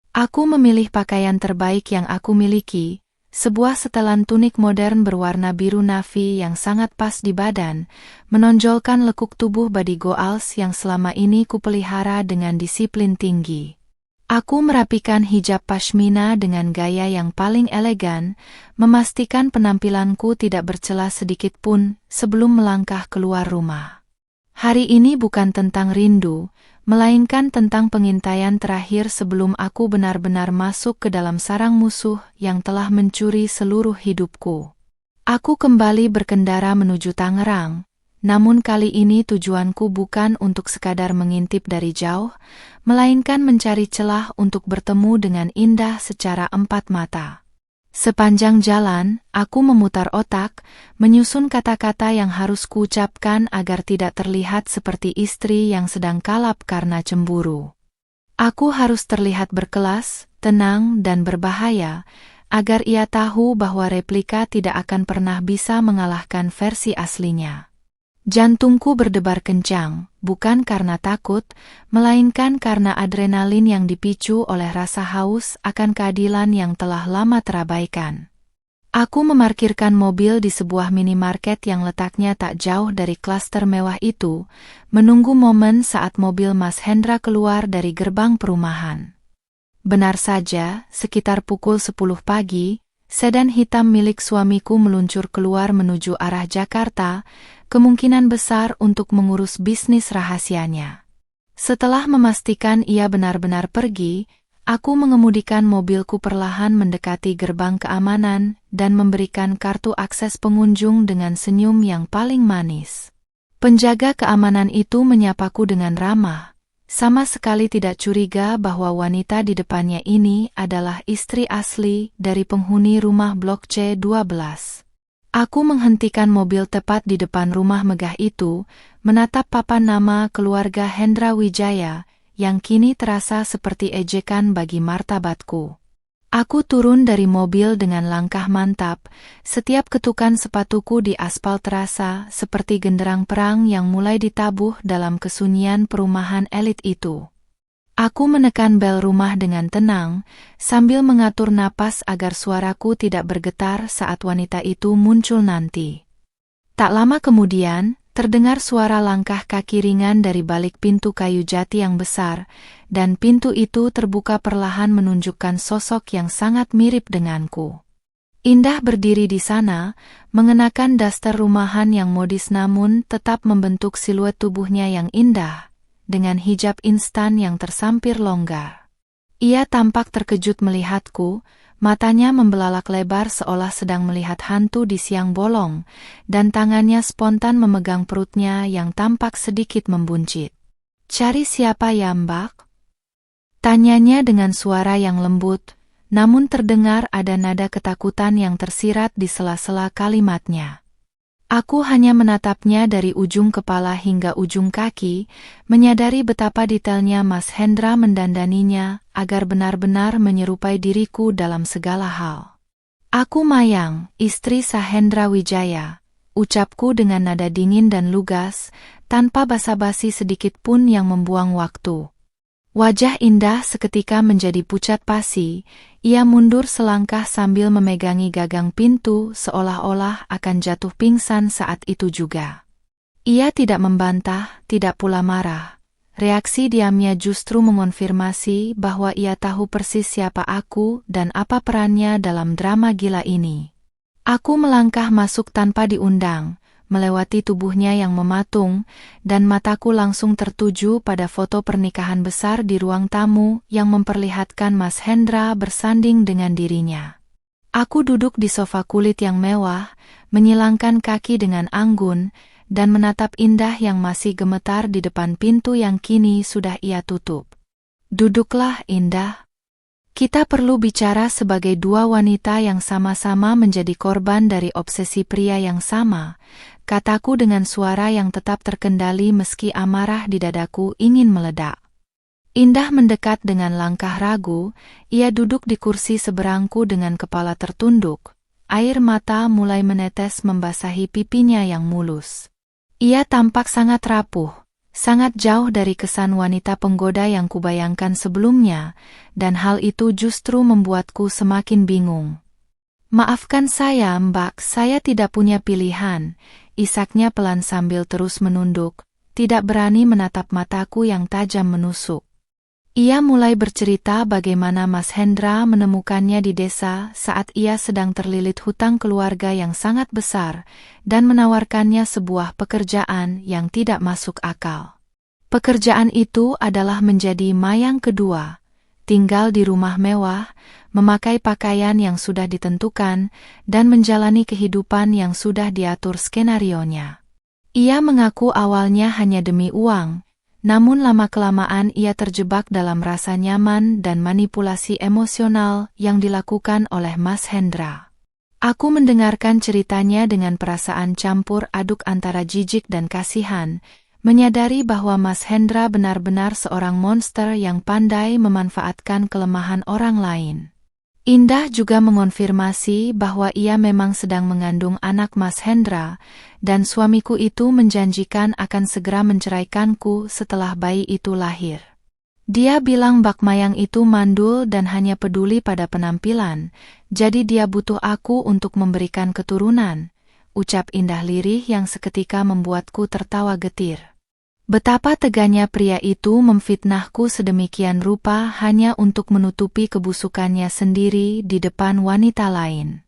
Aku memilih pakaian terbaik yang aku miliki, sebuah setelan tunik modern berwarna biru navy yang sangat pas di badan, menonjolkan lekuk tubuh body goals yang selama ini kupelihara dengan disiplin tinggi. Aku merapikan hijab pashmina dengan gaya yang paling elegan, memastikan penampilanku tidak bercela sedikit pun sebelum melangkah keluar rumah. Hari ini bukan tentang rindu, melainkan tentang pengintaian terakhir sebelum aku benar-benar masuk ke dalam sarang musuh yang telah mencuri seluruh hidupku. Aku kembali berkendara menuju Tangerang. Namun kali ini tujuanku bukan untuk sekadar mengintip dari jauh, melainkan mencari celah untuk bertemu dengan Indah secara empat mata. Sepanjang jalan, aku memutar otak, menyusun kata-kata yang harus kuucapkan agar tidak terlihat seperti istri yang sedang kalap karena cemburu. Aku harus terlihat berkelas, tenang dan berbahaya, agar ia tahu bahwa replika tidak akan pernah bisa mengalahkan versi aslinya. Jantungku berdebar kencang, bukan karena takut, melainkan karena adrenalin yang dipicu oleh rasa haus akan keadilan yang telah lama terabaikan. Aku memarkirkan mobil di sebuah minimarket yang letaknya tak jauh dari klaster mewah itu, menunggu momen saat mobil Mas Hendra keluar dari gerbang perumahan. Benar saja, sekitar pukul 10 pagi, sedan hitam milik suamiku meluncur keluar menuju arah Jakarta, kemungkinan besar untuk mengurus bisnis rahasianya. Setelah memastikan ia benar-benar pergi, Aku mengemudikan mobilku perlahan mendekati gerbang keamanan dan memberikan kartu akses pengunjung dengan senyum yang paling manis. Penjaga keamanan itu menyapaku dengan ramah, sama sekali tidak curiga bahwa wanita di depannya ini adalah istri asli dari penghuni rumah Blok C12. Aku menghentikan mobil tepat di depan rumah megah itu, menatap papan nama keluarga Hendra Wijaya, yang kini terasa seperti ejekan bagi martabatku. Aku turun dari mobil dengan langkah mantap, setiap ketukan sepatuku di aspal terasa seperti genderang perang yang mulai ditabuh dalam kesunyian perumahan elit itu. Aku menekan bel rumah dengan tenang, sambil mengatur napas agar suaraku tidak bergetar saat wanita itu muncul nanti. Tak lama kemudian, terdengar suara langkah kaki ringan dari balik pintu kayu jati yang besar, dan pintu itu terbuka perlahan menunjukkan sosok yang sangat mirip denganku. Indah berdiri di sana, mengenakan daster rumahan yang modis namun tetap membentuk siluet tubuhnya yang indah, dengan hijab instan yang tersampir longgar. Ia tampak terkejut melihatku, matanya membelalak lebar seolah sedang melihat hantu di siang bolong, dan tangannya spontan memegang perutnya yang tampak sedikit membuncit. "Cari siapa ya, Mbak?" tanyanya dengan suara yang lembut, namun terdengar ada nada ketakutan yang tersirat di sela-sela kalimatnya. Aku hanya menatapnya dari ujung kepala hingga ujung kaki, menyadari betapa detailnya Mas Hendra mendandaninya agar benar-benar menyerupai diriku dalam segala hal. "Aku Mayang, istri Sahendra Wijaya," ucapku dengan nada dingin dan lugas, tanpa basa-basi sedikit pun yang membuang waktu. Wajah Indah seketika menjadi pucat pasi, ia mundur selangkah sambil memegangi gagang pintu seolah-olah akan jatuh pingsan saat itu juga. Ia tidak membantah, tidak pula marah. Reaksi diamnya justru mengonfirmasi bahwa ia tahu persis siapa aku dan apa perannya dalam drama gila ini. Aku melangkah masuk tanpa diundang, melewati tubuhnya yang mematung, dan mataku langsung tertuju pada foto pernikahan besar di ruang tamu yang memperlihatkan Mas Hendra bersanding dengan dirinya. Aku duduk di sofa kulit yang mewah, menyilangkan kaki dengan anggun, dan menatap Indah yang masih gemetar di depan pintu yang kini sudah ia tutup. "Duduklah, Indah. Kita perlu bicara sebagai dua wanita yang sama-sama menjadi korban dari obsesi pria yang sama," kataku dengan suara yang tetap terkendali meski amarah di dadaku ingin meledak. Indah mendekat dengan langkah ragu, ia duduk di kursi seberangku dengan kepala tertunduk, air mata mulai menetes membasahi pipinya yang mulus. Ia tampak sangat rapuh, sangat jauh dari kesan wanita penggoda yang kubayangkan sebelumnya, dan hal itu justru membuatku semakin bingung. "Maafkan saya, Mbak, saya tidak punya pilihan," isaknya pelan sambil terus menunduk, tidak berani menatap mataku yang tajam menusuk. Ia mulai bercerita bagaimana Mas Hendra menemukannya di desa saat ia sedang terlilit hutang keluarga yang sangat besar, dan menawarkannya sebuah pekerjaan yang tidak masuk akal. Pekerjaan itu adalah menjadi mayang kedua, tinggal di rumah mewah, memakai pakaian yang sudah ditentukan, dan menjalani kehidupan yang sudah diatur skenarionya. Ia mengaku awalnya hanya demi uang, namun lama-kelamaan ia terjebak dalam rasa nyaman dan manipulasi emosional yang dilakukan oleh Mas Hendra. Aku mendengarkan ceritanya dengan perasaan campur aduk antara jijik dan kasihan, menyadari bahwa Mas Hendra benar-benar seorang monster yang pandai memanfaatkan kelemahan orang lain. Indah juga mengonfirmasi bahwa ia memang sedang mengandung anak Mas Hendra, dan suamiku itu menjanjikan akan segera menceraikanku setelah bayi itu lahir. Dia bilang Bak Mayang itu mandul dan hanya peduli pada penampilan, jadi dia butuh aku untuk memberikan keturunan, ucap Indah lirih yang seketika membuatku tertawa getir. Betapa teganya pria itu memfitnahku sedemikian rupa hanya untuk menutupi kebusukannya sendiri di depan wanita lain.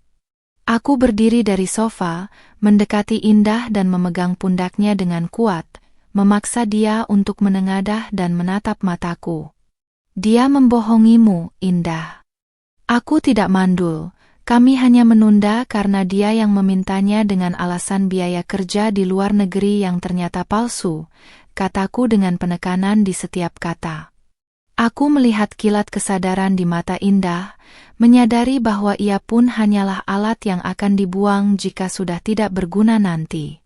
Aku berdiri dari sofa, mendekati Indah dan memegang pundaknya dengan kuat, memaksa dia untuk menengadah dan menatap mataku. Dia membohongimu, Indah. Aku tidak mandul. Kami hanya menunda karena dia yang memintanya dengan alasan biaya kerja di luar negeri yang ternyata palsu, kataku dengan penekanan di setiap kata. Aku melihat kilat kesadaran di mata Indah, menyadari bahwa ia pun hanyalah alat yang akan dibuang jika sudah tidak berguna nanti.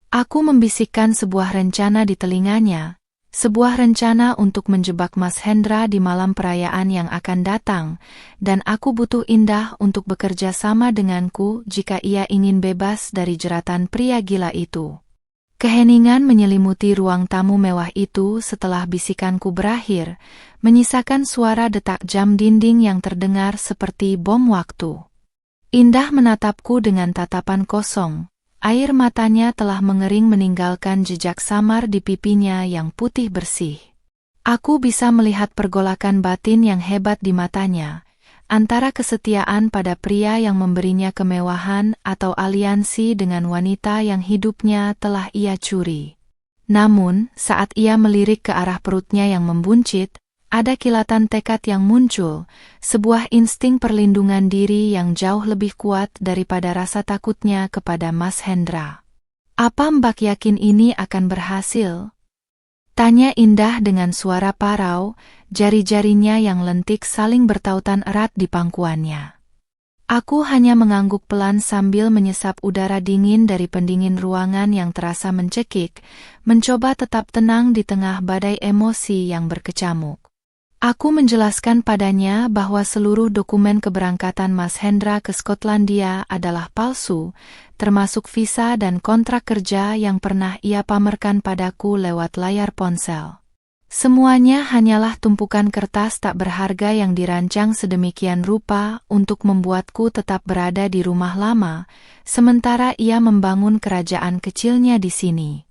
Aku membisikkan sebuah rencana di telinganya, sebuah rencana untuk menjebak Mas Hendra di malam perayaan yang akan datang, dan aku butuh Indah untuk bekerja sama denganku jika ia ingin bebas dari jeratan pria gila itu. Keheningan menyelimuti ruang tamu mewah itu setelah bisikanku berakhir, menyisakan suara detak jam dinding yang terdengar seperti bom waktu. Indah menatapku dengan tatapan kosong. Air matanya telah mengering meninggalkan jejak samar di pipinya yang putih bersih. Aku bisa melihat pergolakan batin yang hebat di matanya, antara kesetiaan pada pria yang memberinya kemewahan atau aliansi dengan wanita yang hidupnya telah ia curi. Namun, saat ia melirik ke arah perutnya yang membuncit, ada kilatan tekad yang muncul, sebuah insting perlindungan diri yang jauh lebih kuat daripada rasa takutnya kepada Mas Hendra. Apa Mbak yakin ini akan berhasil? Tanya Indah dengan suara parau, jari-jarinya yang lentik saling bertautan erat di pangkuannya. Aku hanya mengangguk pelan sambil menyesap udara dingin dari pendingin ruangan yang terasa mencekik, mencoba tetap tenang di tengah badai emosi yang berkecamuk. Aku menjelaskan padanya bahwa seluruh dokumen keberangkatan Mas Hendra ke Skotlandia adalah palsu, termasuk visa dan kontrak kerja yang pernah ia pamerkan padaku lewat layar ponsel. Semuanya hanyalah tumpukan kertas tak berharga yang dirancang sedemikian rupa untuk membuatku tetap berada di rumah lama, sementara ia membangun kerajaan kecilnya di sini.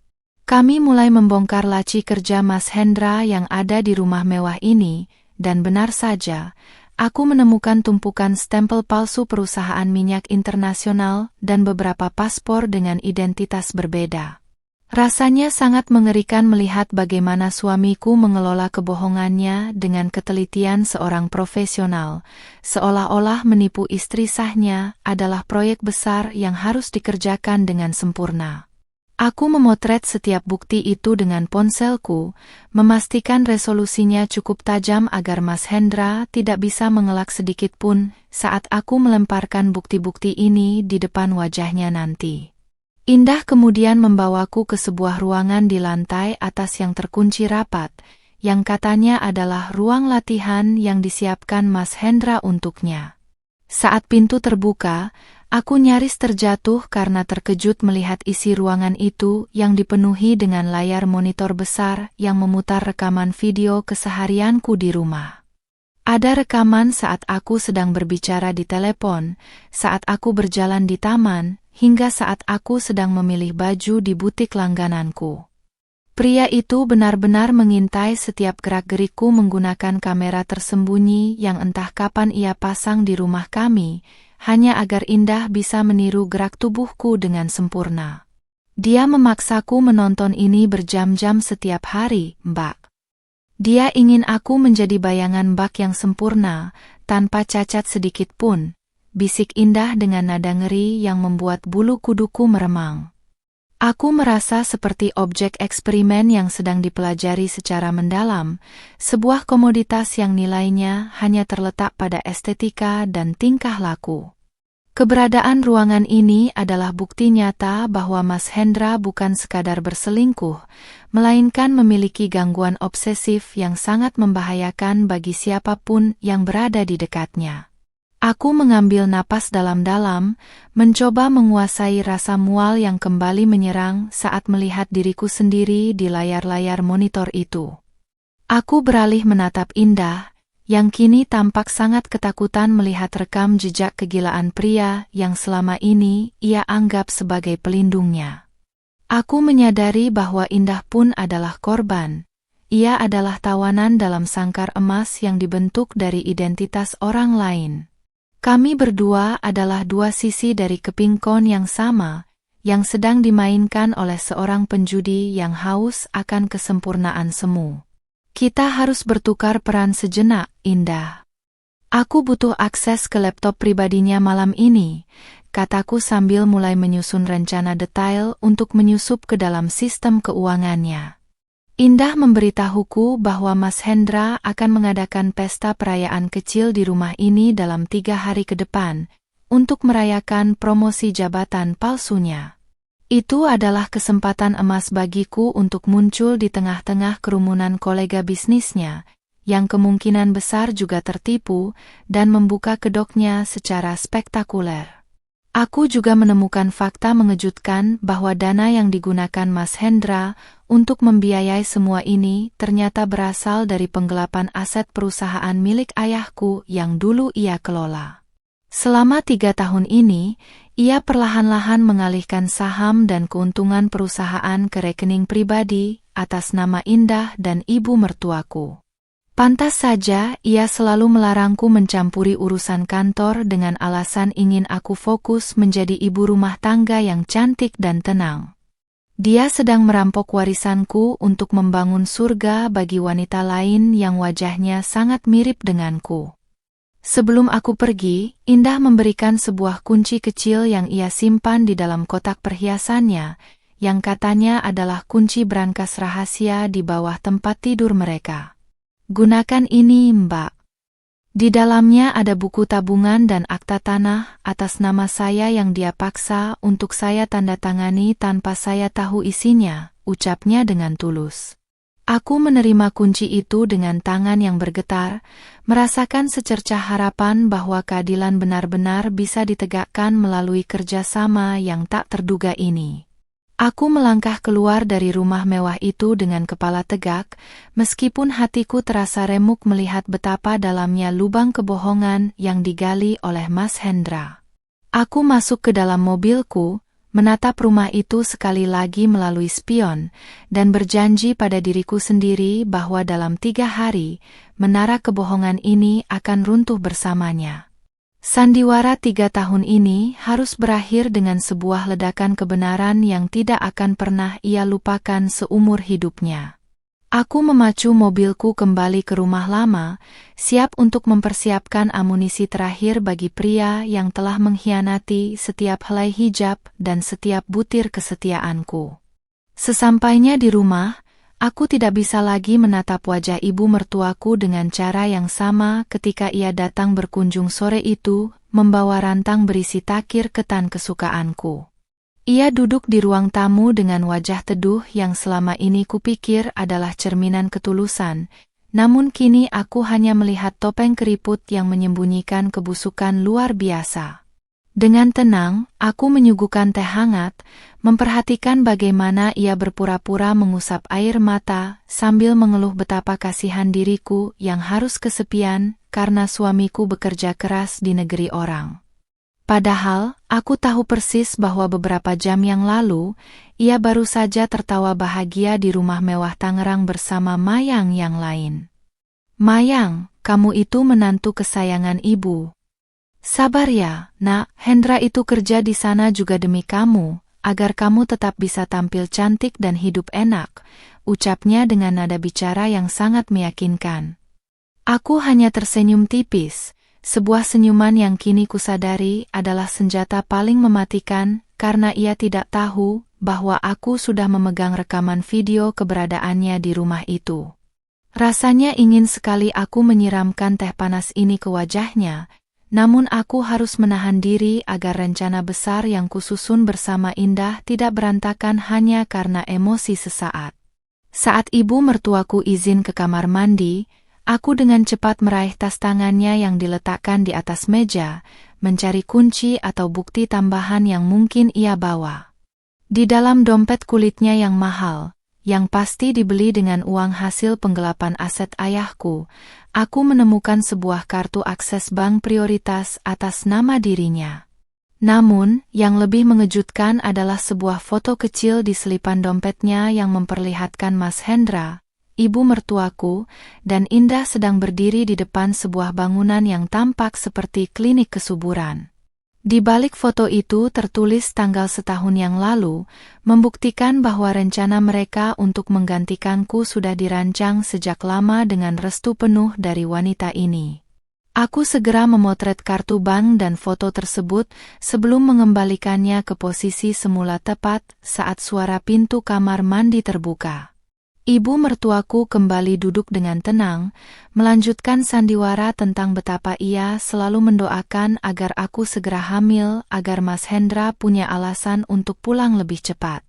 Kami mulai membongkar laci kerja Mas Hendra yang ada di rumah mewah ini, dan benar saja, aku menemukan tumpukan stempel palsu perusahaan minyak internasional dan beberapa paspor dengan identitas berbeda. Rasanya sangat mengerikan melihat bagaimana suamiku mengelola kebohongannya dengan ketelitian seorang profesional, seolah-olah menipu istri sahnya adalah proyek besar yang harus dikerjakan dengan sempurna. Aku memotret setiap bukti itu dengan ponselku, memastikan resolusinya cukup tajam agar Mas Hendra tidak bisa mengelak sedikit pun saat aku melemparkan bukti-bukti ini di depan wajahnya nanti. Indah kemudian membawaku ke sebuah ruangan di lantai atas yang terkunci rapat, yang katanya adalah ruang latihan yang disiapkan Mas Hendra untuknya. Saat pintu terbuka, aku nyaris terjatuh karena terkejut melihat isi ruangan itu yang dipenuhi dengan layar monitor besar yang memutar rekaman video keseharianku di rumah. Ada rekaman saat aku sedang berbicara di telepon, saat aku berjalan di taman, hingga saat aku sedang memilih baju di butik langgananku. Pria itu benar-benar mengintai setiap gerak-gerikku menggunakan kamera tersembunyi yang entah kapan ia pasang di rumah kami, hanya agar Indah bisa meniru gerak tubuhku dengan sempurna. Dia memaksaku menonton ini berjam-jam setiap hari, Mbak. Dia ingin aku menjadi bayangan Mbak yang sempurna, tanpa cacat sedikit pun, bisik Indah dengan nada ngeri yang membuat bulu kuduku meremang. Aku merasa seperti objek eksperimen yang sedang dipelajari secara mendalam, sebuah komoditas yang nilainya hanya terletak pada estetika dan tingkah laku. Keberadaan ruangan ini adalah bukti nyata bahwa Mas Hendra bukan sekadar berselingkuh, melainkan memiliki gangguan obsesif yang sangat membahayakan bagi siapapun yang berada di dekatnya. Aku mengambil napas dalam-dalam, mencoba menguasai rasa mual yang kembali menyerang saat melihat diriku sendiri di layar-layar monitor itu. Aku beralih menatap Indah, yang kini tampak sangat ketakutan melihat rekam jejak kegilaan pria yang selama ini ia anggap sebagai pelindungnya. Aku menyadari bahwa Indah pun adalah korban. Ia adalah tawanan dalam sangkar emas yang dibentuk dari identitas orang lain. Kami berdua adalah dua sisi dari keping kon yang sama, yang sedang dimainkan oleh seorang penjudi yang haus akan kesempurnaan semu. Kita harus bertukar peran sejenak, Indah. Aku butuh akses ke laptop pribadinya malam ini, kataku sambil mulai menyusun rencana detail untuk menyusup ke dalam sistem keuangannya. Indah memberitahuku bahwa Mas Hendra akan mengadakan pesta perayaan kecil di rumah ini dalam 3 hari ke depan, untuk merayakan promosi jabatan palsunya. Itu adalah kesempatan emas bagiku untuk muncul di tengah-tengah kerumunan kolega bisnisnya, yang kemungkinan besar juga tertipu, dan membuka kedoknya secara spektakuler. Aku juga menemukan fakta mengejutkan bahwa dana yang digunakan Mas Hendra untuk membiayai semua ini ternyata berasal dari penggelapan aset perusahaan milik ayahku yang dulu ia kelola. Selama 3 tahun ini, ia perlahan-lahan mengalihkan saham dan keuntungan perusahaan ke rekening pribadi atas nama Indah dan ibu mertuaku. Pantas saja ia selalu melarangku mencampuri urusan kantor dengan alasan ingin aku fokus menjadi ibu rumah tangga yang cantik dan tenang. Dia sedang merampok warisanku untuk membangun surga bagi wanita lain yang wajahnya sangat mirip denganku. Sebelum aku pergi, Indah memberikan sebuah kunci kecil yang ia simpan di dalam kotak perhiasannya, yang katanya adalah kunci brankas rahasia di bawah tempat tidur mereka. Gunakan ini, Mbak. Di dalamnya ada buku tabungan dan akta tanah atas nama saya yang dia paksa untuk saya tanda tangani tanpa saya tahu isinya, ucapnya dengan tulus. Aku menerima kunci itu dengan tangan yang bergetar, merasakan secercah harapan bahwa keadilan benar-benar bisa ditegakkan melalui kerjasama yang tak terduga ini. Aku melangkah keluar dari rumah mewah itu dengan kepala tegak, meskipun hatiku terasa remuk melihat betapa dalamnya lubang kebohongan yang digali oleh Mas Hendra. Aku masuk ke dalam mobilku, menatap rumah itu sekali lagi melalui spion, dan berjanji pada diriku sendiri bahwa dalam 3 hari, menara kebohongan ini akan runtuh bersamanya. Sandiwara 3 tahun ini harus berakhir dengan sebuah ledakan kebenaran yang tidak akan pernah ia lupakan seumur hidupnya. Aku memacu mobilku kembali ke rumah lama, siap untuk mempersiapkan amunisi terakhir bagi pria yang telah mengkhianati setiap helai hijab dan setiap butir kesetiaanku. Sesampainya di rumah, aku tidak bisa lagi menatap wajah ibu mertuaku dengan cara yang sama ketika ia datang berkunjung sore itu, membawa rantang berisi takir ketan kesukaanku. Ia duduk di ruang tamu dengan wajah teduh yang selama ini kupikir adalah cerminan ketulusan, namun kini aku hanya melihat topeng keriput yang menyembunyikan kebusukan luar biasa. Dengan tenang, aku menyuguhkan teh hangat, memperhatikan bagaimana ia berpura-pura mengusap air mata sambil mengeluh betapa kasihan diriku yang harus kesepian karena suamiku bekerja keras di negeri orang. Padahal, aku tahu persis bahwa beberapa jam yang lalu, ia baru saja tertawa bahagia di rumah mewah Tangerang bersama Mayang yang lain. Mayang, kamu itu menantu kesayangan ibu. Sabar ya, Nak, Hendra itu kerja di sana juga demi kamu, agar kamu tetap bisa tampil cantik dan hidup enak, ucapnya dengan nada bicara yang sangat meyakinkan. Aku hanya tersenyum tipis. Sebuah senyuman yang kini kusadari adalah senjata paling mematikan karena ia tidak tahu bahwa aku sudah memegang rekaman video keberadaannya di rumah itu. Rasanya ingin sekali aku menyiramkan teh panas ini ke wajahnya, namun aku harus menahan diri agar rencana besar yang kususun bersama Indah tidak berantakan hanya karena emosi sesaat. Saat ibu mertuaku izin ke kamar mandi, aku dengan cepat meraih tas tangannya yang diletakkan di atas meja, mencari kunci atau bukti tambahan yang mungkin ia bawa. Di dalam dompet kulitnya yang mahal, yang pasti dibeli dengan uang hasil penggelapan aset ayahku, aku menemukan sebuah kartu akses bank prioritas atas nama dirinya. Namun, yang lebih mengejutkan adalah sebuah foto kecil di selipan dompetnya yang memperlihatkan Mas Hendra, ibu mertuaku, dan Indah sedang berdiri di depan sebuah bangunan yang tampak seperti klinik kesuburan. Di balik foto itu tertulis tanggal setahun yang lalu, membuktikan bahwa rencana mereka untuk menggantikanku sudah dirancang sejak lama dengan restu penuh dari wanita ini. Aku segera memotret kartu bank dan foto tersebut sebelum mengembalikannya ke posisi semula tepat saat suara pintu kamar mandi terbuka. Ibu mertuaku kembali duduk dengan tenang, melanjutkan sandiwara tentang betapa ia selalu mendoakan agar aku segera hamil agar Mas Hendra punya alasan untuk pulang lebih cepat.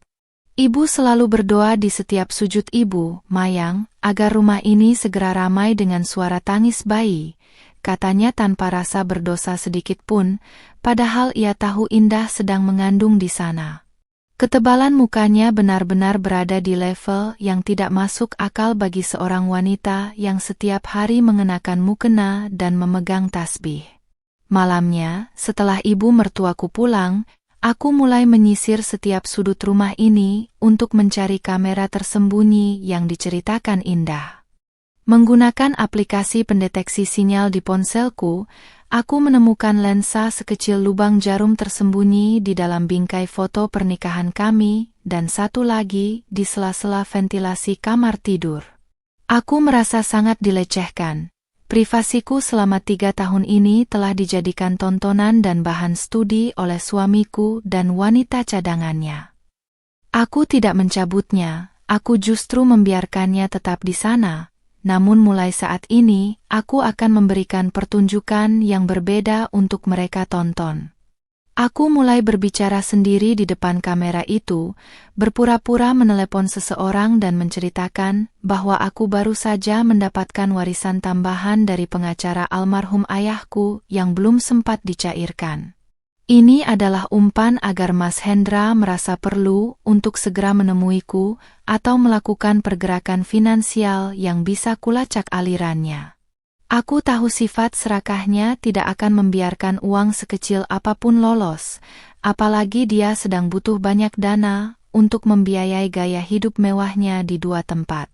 Ibu selalu berdoa di setiap sujud ibu, Mayang, agar rumah ini segera ramai dengan suara tangis bayi, katanya tanpa rasa berdosa sedikit pun, padahal ia tahu Indah sedang mengandung di sana. Ketebalan mukanya benar-benar berada di level yang tidak masuk akal bagi seorang wanita yang setiap hari mengenakan mukena dan memegang tasbih. Malamnya, setelah ibu mertuaku pulang, aku mulai menyisir setiap sudut rumah ini untuk mencari kamera tersembunyi yang diceritakan Indah. Menggunakan aplikasi pendeteksi sinyal di ponselku, aku menemukan lensa sekecil lubang jarum tersembunyi di dalam bingkai foto pernikahan kami, dan satu lagi di sela-sela ventilasi kamar tidur. Aku merasa sangat dilecehkan. Privasiku selama 3 tahun ini telah dijadikan tontonan dan bahan studi oleh suamiku dan wanita cadangannya. Aku tidak mencabutnya, aku justru membiarkannya tetap di sana. Namun mulai saat ini, aku akan memberikan pertunjukan yang berbeda untuk mereka tonton. Aku mulai berbicara sendiri di depan kamera itu, berpura-pura menelepon seseorang dan menceritakan bahwa aku baru saja mendapatkan warisan tambahan dari pengacara almarhum ayahku yang belum sempat dicairkan. Ini adalah umpan agar Mas Hendra merasa perlu untuk segera menemuiku atau melakukan pergerakan finansial yang bisa kulacak alirannya. Aku tahu sifat serakahnya tidak akan membiarkan uang sekecil apapun lolos, apalagi dia sedang butuh banyak dana untuk membiayai gaya hidup mewahnya di 2 tempat.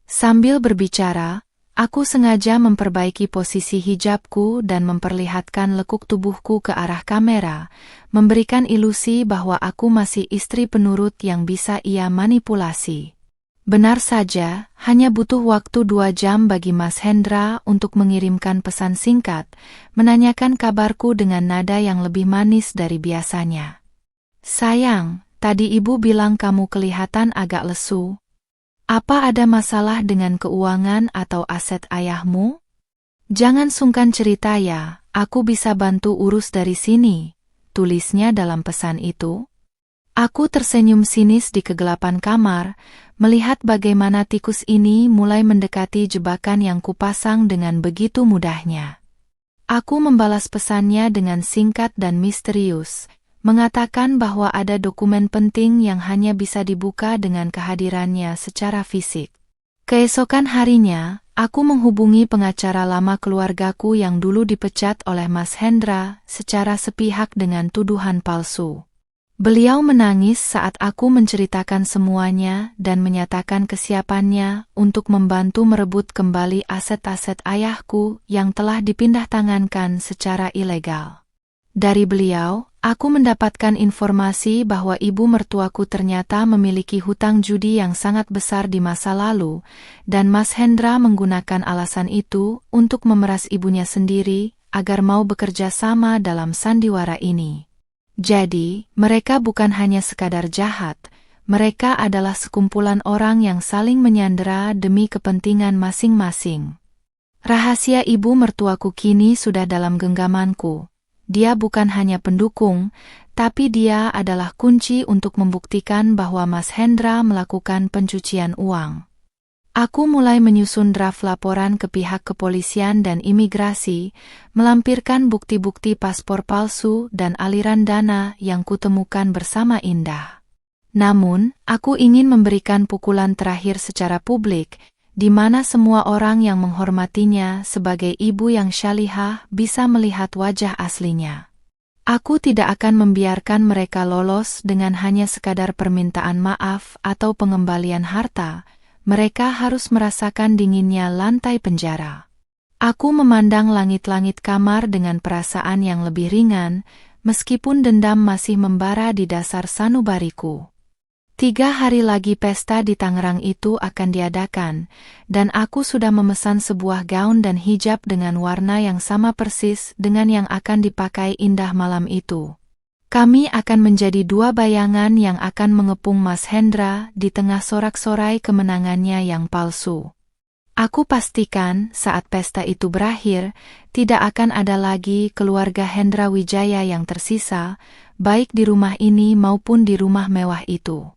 Sambil berbicara, aku sengaja memperbaiki posisi hijabku dan memperlihatkan lekuk tubuhku ke arah kamera, memberikan ilusi bahwa aku masih istri penurut yang bisa ia manipulasi. Benar saja, hanya butuh waktu 2 jam bagi Mas Hendra untuk mengirimkan pesan singkat, menanyakan kabarku dengan nada yang lebih manis dari biasanya. "Sayang, tadi ibu bilang kamu kelihatan agak lesu. Apa ada masalah dengan keuangan atau aset ayahmu? Jangan sungkan cerita ya, aku bisa bantu urus dari sini," tulisnya dalam pesan itu. Aku tersenyum sinis di kegelapan kamar, melihat bagaimana tikus ini mulai mendekati jebakan yang kupasang dengan begitu mudahnya. Aku membalas pesannya dengan singkat dan misterius, mengatakan bahwa ada dokumen penting yang hanya bisa dibuka dengan kehadirannya secara fisik. Keesokan harinya, aku menghubungi pengacara lama keluargaku yang dulu dipecat oleh Mas Hendra secara sepihak dengan tuduhan palsu. Beliau menangis saat aku menceritakan semuanya dan menyatakan kesiapannya untuk membantu merebut kembali aset-aset ayahku yang telah dipindah tangankan secara ilegal. Dari beliau, aku mendapatkan informasi bahwa ibu mertuaku ternyata memiliki hutang judi yang sangat besar di masa lalu, dan Mas Hendra menggunakan alasan itu untuk memeras ibunya sendiri agar mau bekerja sama dalam sandiwara ini. Jadi, mereka bukan hanya sekadar jahat, mereka adalah sekumpulan orang yang saling menyandera demi kepentingan masing-masing. Rahasia ibu mertuaku kini sudah dalam genggamanku. Dia bukan hanya pendukung, tapi dia adalah kunci untuk membuktikan bahwa Mas Hendra melakukan pencucian uang. Aku mulai menyusun draft laporan ke pihak kepolisian dan imigrasi, melampirkan bukti-bukti paspor palsu dan aliran dana yang kutemukan bersama Indah. Namun, aku ingin memberikan pukulan terakhir secara publik, di mana semua orang yang menghormatinya sebagai ibu yang syalihah bisa melihat wajah aslinya. Aku tidak akan membiarkan mereka lolos dengan hanya sekadar permintaan maaf atau pengembalian harta. Mereka harus merasakan dinginnya lantai penjara. Aku memandang langit-langit kamar dengan perasaan yang lebih ringan, meskipun dendam masih membara di dasar sanubariku. 3 hari lagi pesta di Tangerang itu akan diadakan, dan aku sudah memesan sebuah gaun dan hijab dengan warna yang sama persis dengan yang akan dipakai Indah malam itu. Kami akan menjadi 2 bayangan yang akan mengepung Mas Hendra di tengah sorak-sorai kemenangannya yang palsu. Aku pastikan saat pesta itu berakhir, tidak akan ada lagi keluarga Hendra Wijaya yang tersisa, baik di rumah ini maupun di rumah mewah itu.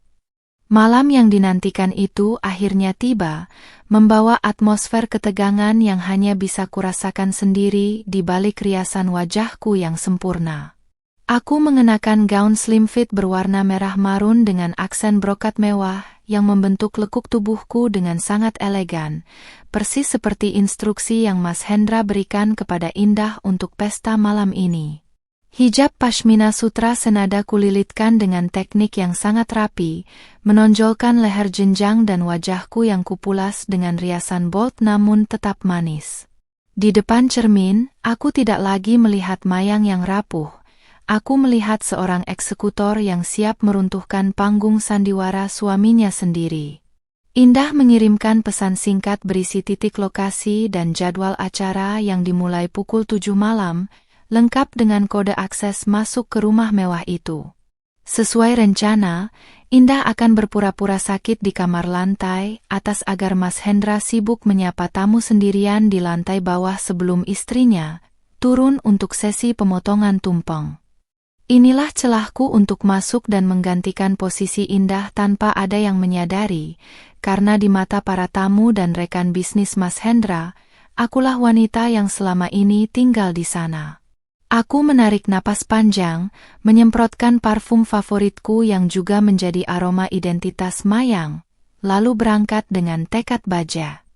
Malam yang dinantikan itu akhirnya tiba, membawa atmosfer ketegangan yang hanya bisa kurasakan sendiri di balik riasan wajahku yang sempurna. Aku mengenakan gaun slim fit berwarna merah marun dengan aksen brokat mewah yang membentuk lekuk tubuhku dengan sangat elegan, persis seperti instruksi yang Mas Hendra berikan kepada Indah untuk pesta malam ini. Hijab pashmina sutra senada kulilitkan dengan teknik yang sangat rapi, menonjolkan leher jenjang dan wajahku yang kupulas dengan riasan bold namun tetap manis. Di depan cermin, aku tidak lagi melihat mayang yang rapuh. Aku melihat seorang eksekutor yang siap meruntuhkan panggung sandiwara suaminya sendiri. Indah mengirimkan pesan singkat berisi titik lokasi dan jadwal acara yang dimulai pukul 7 malam, lengkap dengan kode akses masuk ke rumah mewah itu. Sesuai rencana, Indah akan berpura-pura sakit di kamar lantai atas agar Mas Hendra sibuk menyapa tamu sendirian di lantai bawah sebelum istrinya turun untuk sesi pemotongan tumpeng. Inilah celahku untuk masuk dan menggantikan posisi Indah tanpa ada yang menyadari, karena di mata para tamu dan rekan bisnis Mas Hendra, akulah wanita yang selama ini tinggal di sana. Aku menarik napas panjang, menyemprotkan parfum favoritku yang juga menjadi aroma identitas Mayang, lalu berangkat dengan tekad baja.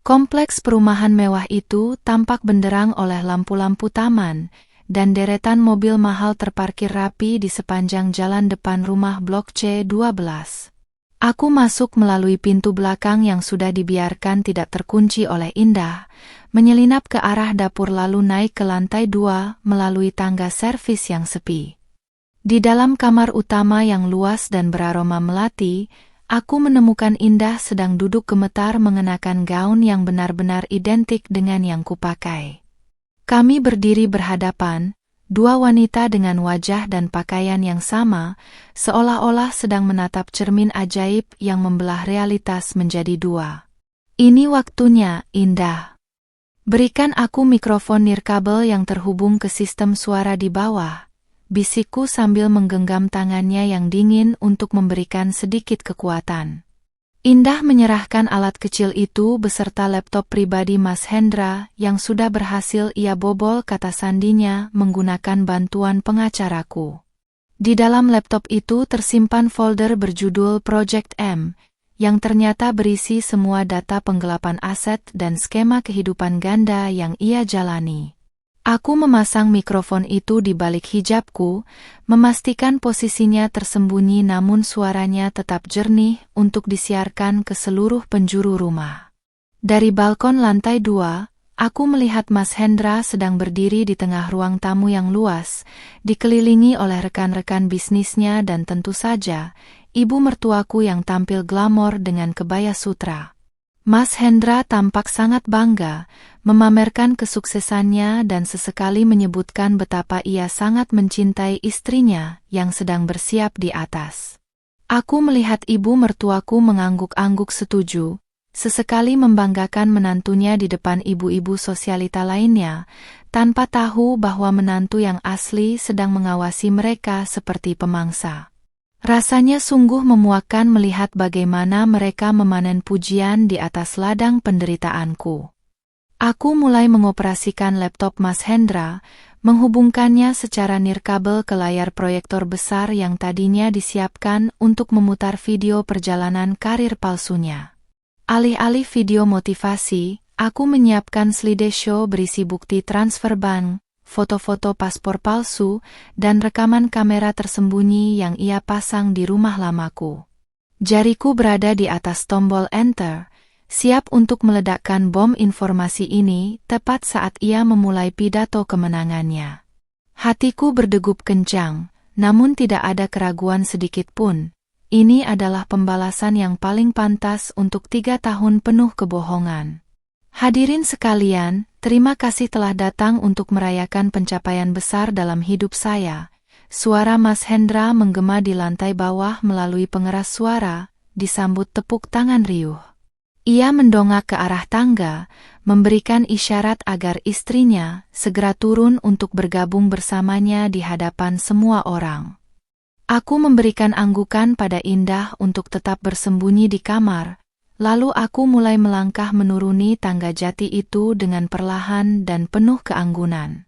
Kompleks perumahan mewah itu tampak benderang oleh lampu-lampu taman, dan deretan mobil mahal terparkir rapi di sepanjang jalan depan rumah Blok C12. Aku masuk melalui pintu belakang yang sudah dibiarkan tidak terkunci oleh Indah, menyelinap ke arah dapur lalu naik ke lantai 2 melalui tangga servis yang sepi. Di dalam kamar utama yang luas dan beraroma melati, aku menemukan Indah sedang duduk gemetar mengenakan gaun yang benar-benar identik dengan yang kupakai. Kami berdiri berhadapan, 2 wanita dengan wajah dan pakaian yang sama, seolah-olah sedang menatap cermin ajaib yang membelah realitas menjadi 2. Ini waktunya, Indah. Berikan aku mikrofon nirkabel yang terhubung ke sistem suara di bawah, bisikku sambil menggenggam tangannya yang dingin untuk memberikan sedikit kekuatan. Indah menyerahkan alat kecil itu beserta laptop pribadi Mas Hendra yang sudah berhasil ia bobol, kata sandinya, menggunakan bantuan pengacaraku. Di dalam laptop itu tersimpan folder berjudul Project M, yang ternyata berisi semua data penggelapan aset dan skema kehidupan ganda yang ia jalani. Aku memasang mikrofon itu di balik hijabku, memastikan posisinya tersembunyi namun suaranya tetap jernih untuk disiarkan ke seluruh penjuru rumah. Dari balkon lantai 2, aku melihat Mas Hendra sedang berdiri di tengah ruang tamu yang luas, dikelilingi oleh rekan-rekan bisnisnya dan tentu saja, ibu mertuaku yang tampil glamor dengan kebaya sutra. Mas Hendra tampak sangat bangga, memamerkan kesuksesannya dan sesekali menyebutkan betapa ia sangat mencintai istrinya yang sedang bersiap di atas. Aku melihat ibu mertuaku mengangguk-angguk setuju, sesekali membanggakan menantunya di depan ibu-ibu sosialita lainnya, tanpa tahu bahwa menantu yang asli sedang mengawasi mereka seperti pemangsa. Rasanya sungguh memuakkan melihat bagaimana mereka memanen pujian di atas ladang penderitaanku. Aku mulai mengoperasikan laptop Mas Hendra, menghubungkannya secara nirkabel ke layar proyektor besar yang tadinya disiapkan untuk memutar video perjalanan karir palsunya. Alih-alih video motivasi, aku menyiapkan slideshow berisi bukti transfer bank, foto-foto paspor palsu, dan rekaman kamera tersembunyi yang ia pasang di rumah lamaku. Jariku berada di atas tombol enter, siap untuk meledakkan bom informasi ini tepat saat ia memulai pidato kemenangannya. Hatiku berdegup kencang, namun tidak ada keraguan sedikit pun. Ini adalah pembalasan yang paling pantas untuk 3 tahun penuh kebohongan. Hadirin sekalian, terima kasih telah datang untuk merayakan pencapaian besar dalam hidup saya. Suara Mas Hendra menggema di lantai bawah melalui pengeras suara, disambut tepuk tangan riuh. Ia mendongak ke arah tangga, memberikan isyarat agar istrinya segera turun untuk bergabung bersamanya di hadapan semua orang. Aku memberikan anggukan pada Indah untuk tetap bersembunyi di kamar, lalu aku mulai melangkah menuruni tangga jati itu dengan perlahan dan penuh keanggunan.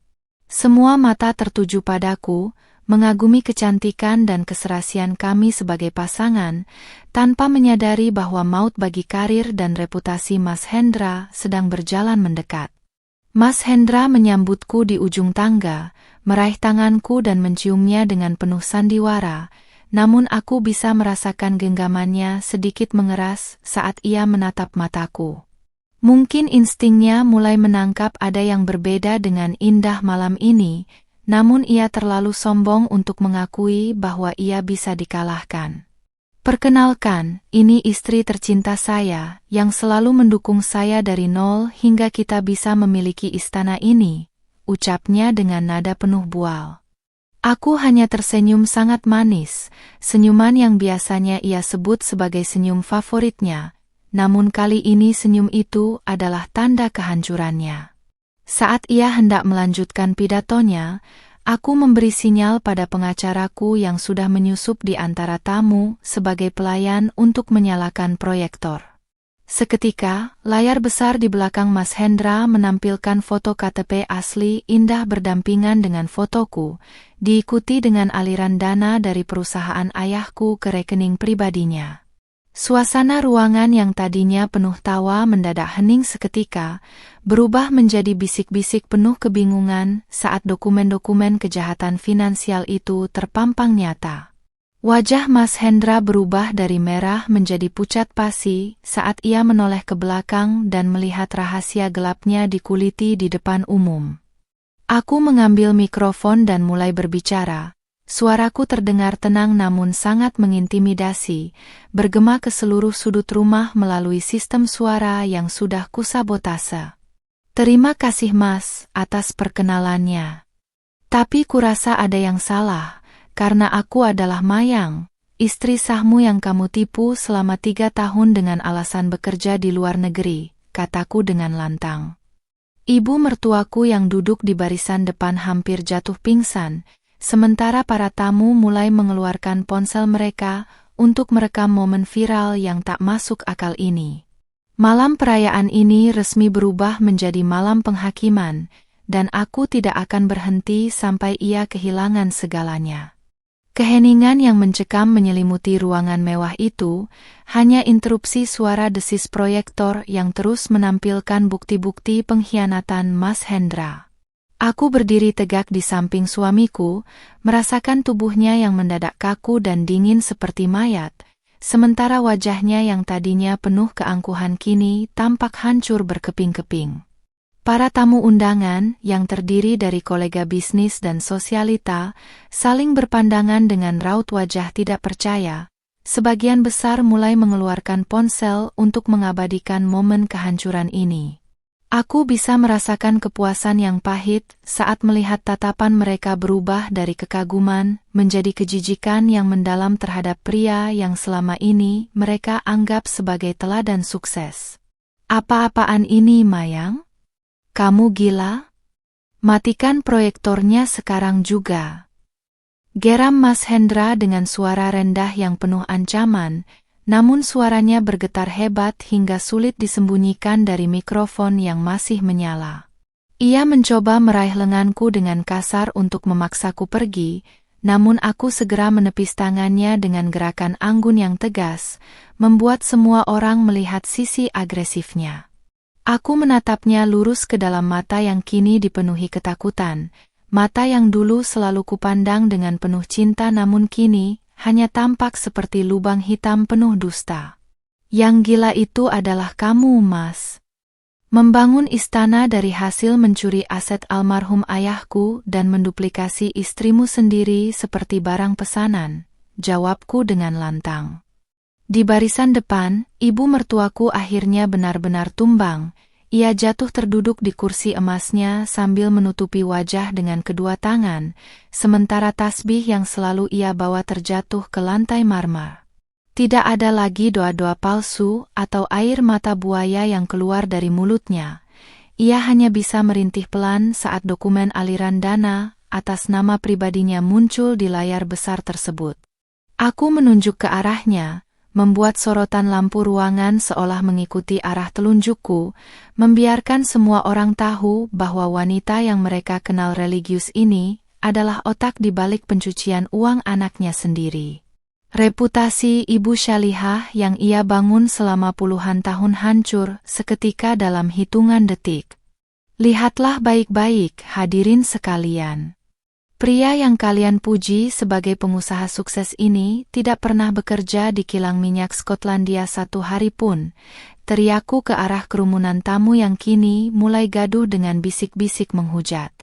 Semua mata tertuju padaku, mengagumi kecantikan dan keserasian kami sebagai pasangan, tanpa menyadari bahwa maut bagi karir dan reputasi Mas Hendra sedang berjalan mendekat. Mas Hendra menyambutku di ujung tangga, meraih tanganku dan menciumnya dengan penuh sandiwara, namun aku bisa merasakan genggamannya sedikit mengeras saat ia menatap mataku. Mungkin instingnya mulai menangkap ada yang berbeda dengan Indah malam ini, namun ia terlalu sombong untuk mengakui bahwa ia bisa dikalahkan. Perkenalkan, ini istri tercinta saya, yang selalu mendukung saya dari nol hingga kita bisa memiliki istana ini, ucapnya dengan nada penuh bual. Aku hanya tersenyum sangat manis, senyuman yang biasanya ia sebut sebagai senyum favoritnya, namun kali ini senyum itu adalah tanda kehancurannya. Saat ia hendak melanjutkan pidatonya, aku memberi sinyal pada pengacaraku yang sudah menyusup di antara tamu sebagai pelayan untuk menyalakan proyektor. Seketika, layar besar di belakang Mas Hendra menampilkan foto KTP asli Indah berdampingan dengan fotoku, diikuti dengan aliran dana dari perusahaan ayahku ke rekening pribadinya. Suasana ruangan yang tadinya penuh tawa mendadak hening seketika, berubah menjadi bisik-bisik penuh kebingungan saat dokumen-dokumen kejahatan finansial itu terpampang nyata. Wajah Mas Hendra berubah dari merah menjadi pucat pasi saat ia menoleh ke belakang dan melihat rahasia gelapnya dikuliti di depan umum. Aku mengambil mikrofon dan mulai berbicara. Suaraku terdengar tenang namun sangat mengintimidasi, bergema ke seluruh sudut rumah melalui sistem suara yang sudah kusabotase. Terima kasih Mas, atas perkenalannya. Tapi kurasa ada yang salah, karena aku adalah Mayang, istri sahmu yang kamu tipu selama 3 tahun dengan alasan bekerja di luar negeri, kataku dengan lantang. Ibu mertuaku yang duduk di barisan depan hampir jatuh pingsan, sementara para tamu mulai mengeluarkan ponsel mereka untuk merekam momen viral yang tak masuk akal ini. Malam perayaan ini resmi berubah menjadi malam penghakiman, dan aku tidak akan berhenti sampai ia kehilangan segalanya. Keheningan yang mencekam menyelimuti ruangan mewah itu, hanya interupsi suara desis proyektor yang terus menampilkan bukti-bukti pengkhianatan Mas Hendra. Aku berdiri tegak di samping suamiku, merasakan tubuhnya yang mendadak kaku dan dingin seperti mayat, sementara wajahnya yang tadinya penuh keangkuhan kini tampak hancur berkeping-keping. Para tamu undangan, yang terdiri dari kolega bisnis dan sosialita, saling berpandangan dengan raut wajah tidak percaya. Sebagian besar mulai mengeluarkan ponsel untuk mengabadikan momen kehancuran ini. Aku bisa merasakan kepuasan yang pahit saat melihat tatapan mereka berubah dari kekaguman menjadi kejijikan yang mendalam terhadap pria yang selama ini mereka anggap sebagai teladan sukses. Apa-apaan ini, Mayang? Kamu gila? Matikan proyektornya sekarang juga. Geram Mas Hendra dengan suara rendah yang penuh ancaman, namun suaranya bergetar hebat hingga sulit disembunyikan dari mikrofon yang masih menyala. Ia mencoba meraih lenganku dengan kasar untuk memaksaku pergi, namun aku segera menepis tangannya dengan gerakan anggun yang tegas, membuat semua orang melihat sisi agresifnya. Aku menatapnya lurus ke dalam mata yang kini dipenuhi ketakutan, mata yang dulu selalu kupandang dengan penuh cinta namun kini hanya tampak seperti lubang hitam penuh dusta. Yang gila itu adalah kamu, Mas. Membangun istana dari hasil mencuri aset almarhum ayahku dan menduplikasi istrimu sendiri seperti barang pesanan, jawabku dengan lantang. Di barisan depan, ibu mertuaku akhirnya benar-benar tumbang. Ia jatuh terduduk di kursi emasnya sambil menutupi wajah dengan kedua tangan, sementara tasbih yang selalu ia bawa terjatuh ke lantai marmer. Tidak ada lagi doa-doa palsu atau air mata buaya yang keluar dari mulutnya. Ia hanya bisa merintih pelan saat dokumen aliran dana atas nama pribadinya muncul di layar besar tersebut. Aku menunjuk ke arahnya, membuat sorotan lampu ruangan seolah mengikuti arah telunjukku, membiarkan semua orang tahu bahwa wanita yang mereka kenal religius ini adalah otak di balik pencucian uang anaknya sendiri. Reputasi Ibu Syalihah yang ia bangun selama puluhan tahun hancur seketika dalam hitungan detik. Lihatlah baik-baik, hadirin sekalian. Pria yang kalian puji sebagai pengusaha sukses ini tidak pernah bekerja di kilang minyak Skotlandia satu hari pun. Teriakku ke arah kerumunan tamu yang kini mulai gaduh dengan bisik-bisik menghujat.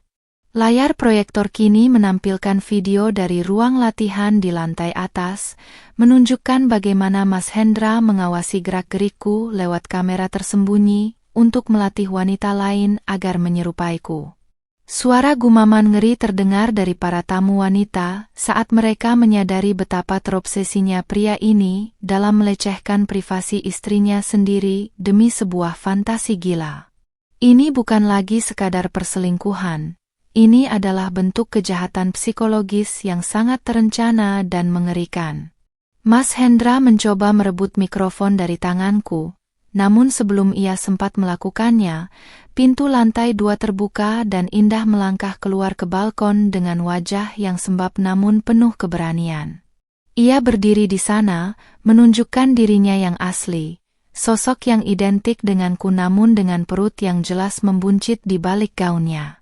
Layar proyektor kini menampilkan video dari ruang latihan di lantai atas, menunjukkan bagaimana Mas Hendra mengawasi gerak-gerikku lewat kamera tersembunyi untuk melatih wanita lain agar menyerupaiku. Suara gumaman ngeri terdengar dari para tamu wanita saat mereka menyadari betapa terobsesinya pria ini dalam melecehkan privasi istrinya sendiri demi sebuah fantasi gila. Ini bukan lagi sekadar perselingkuhan. Ini adalah bentuk kejahatan psikologis yang sangat terencana dan mengerikan. Mas Hendra mencoba merebut mikrofon dari tanganku, namun sebelum ia sempat melakukannya, pintu lantai 2 terbuka dan Indah melangkah keluar ke balkon dengan wajah yang sembab namun penuh keberanian. Ia berdiri di sana, menunjukkan dirinya yang asli, sosok yang identik denganku namun dengan perut yang jelas membuncit di balik gaunnya.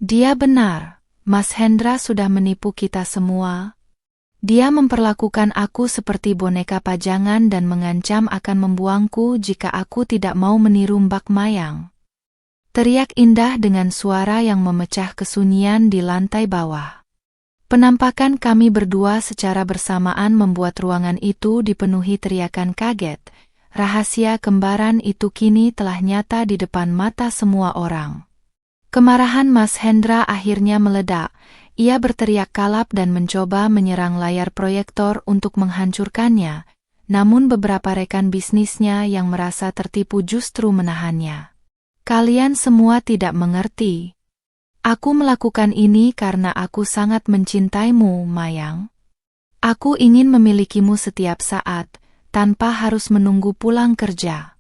Dia benar, Mas Hendra sudah menipu kita semua. Dia memperlakukan aku seperti boneka pajangan dan mengancam akan membuangku jika aku tidak mau meniru Mbak Mayang. Teriak Indah dengan suara yang memecah kesunyian di lantai bawah. Penampakan kami berdua secara bersamaan membuat ruangan itu dipenuhi teriakan kaget. Rahasia kembaran itu kini telah nyata di depan mata semua orang. Kemarahan Mas Hendra akhirnya meledak. Ia berteriak kalap dan mencoba menyerang layar proyektor untuk menghancurkannya, namun beberapa rekan bisnisnya yang merasa tertipu justru menahannya. Kalian semua tidak mengerti. Aku melakukan ini karena aku sangat mencintaimu, Mayang. Aku ingin memilikimu setiap saat, tanpa harus menunggu pulang kerja.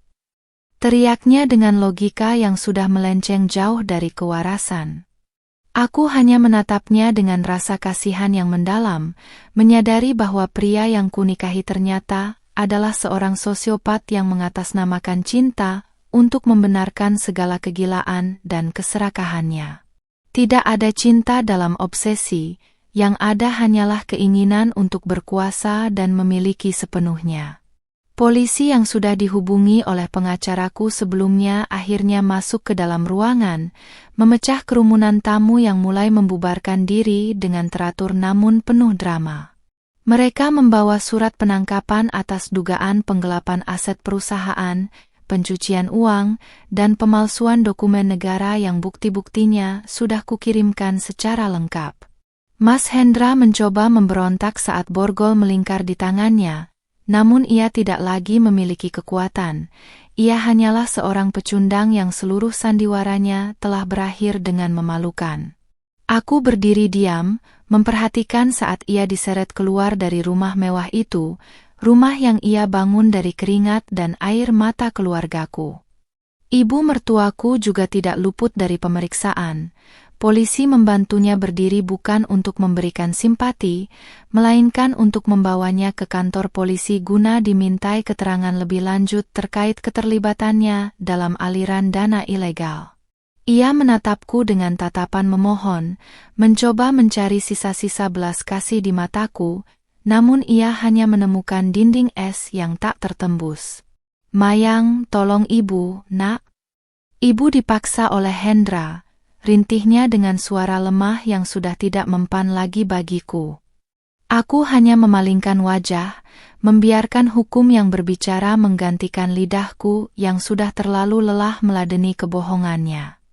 Teriaknya dengan logika yang sudah melenceng jauh dari kewarasan. Aku hanya menatapnya dengan rasa kasihan yang mendalam, menyadari bahwa pria yang kunikahi ternyata adalah seorang sosiopat yang mengatasnamakan cinta untuk membenarkan segala kegilaan dan keserakahannya. Tidak ada cinta dalam obsesi, yang ada hanyalah keinginan untuk berkuasa dan memiliki sepenuhnya. Polisi yang sudah dihubungi oleh pengacaraku sebelumnya akhirnya masuk ke dalam ruangan, memecah kerumunan tamu yang mulai membubarkan diri dengan teratur namun penuh drama. Mereka membawa surat penangkapan atas dugaan penggelapan aset perusahaan, pencucian uang, dan pemalsuan dokumen negara yang bukti-buktinya sudah kukirimkan secara lengkap. Mas Hendra mencoba memberontak saat borgol melingkar di tangannya. Namun ia tidak lagi memiliki kekuatan, ia hanyalah seorang pecundang yang seluruh sandiwaranya telah berakhir dengan memalukan. Aku berdiri diam, memperhatikan saat ia diseret keluar dari rumah mewah itu, rumah yang ia bangun dari keringat dan air mata keluargaku. Ibu mertuaku juga tidak luput dari pemeriksaan. Polisi membantunya berdiri bukan untuk memberikan simpati, melainkan untuk membawanya ke kantor polisi guna dimintai keterangan lebih lanjut terkait keterlibatannya dalam aliran dana ilegal. Ia menatapku dengan tatapan memohon, mencoba mencari sisa-sisa belas kasih di mataku, namun ia hanya menemukan dinding es yang tak tertembus. Mayang, tolong ibu, nak. Ibu dipaksa oleh Hendra, rintihnya dengan suara lemah yang sudah tidak mempan lagi bagiku. Aku hanya memalingkan wajah, membiarkan hukum yang berbicara menggantikan lidahku yang sudah terlalu lelah meladeni kebohongannya.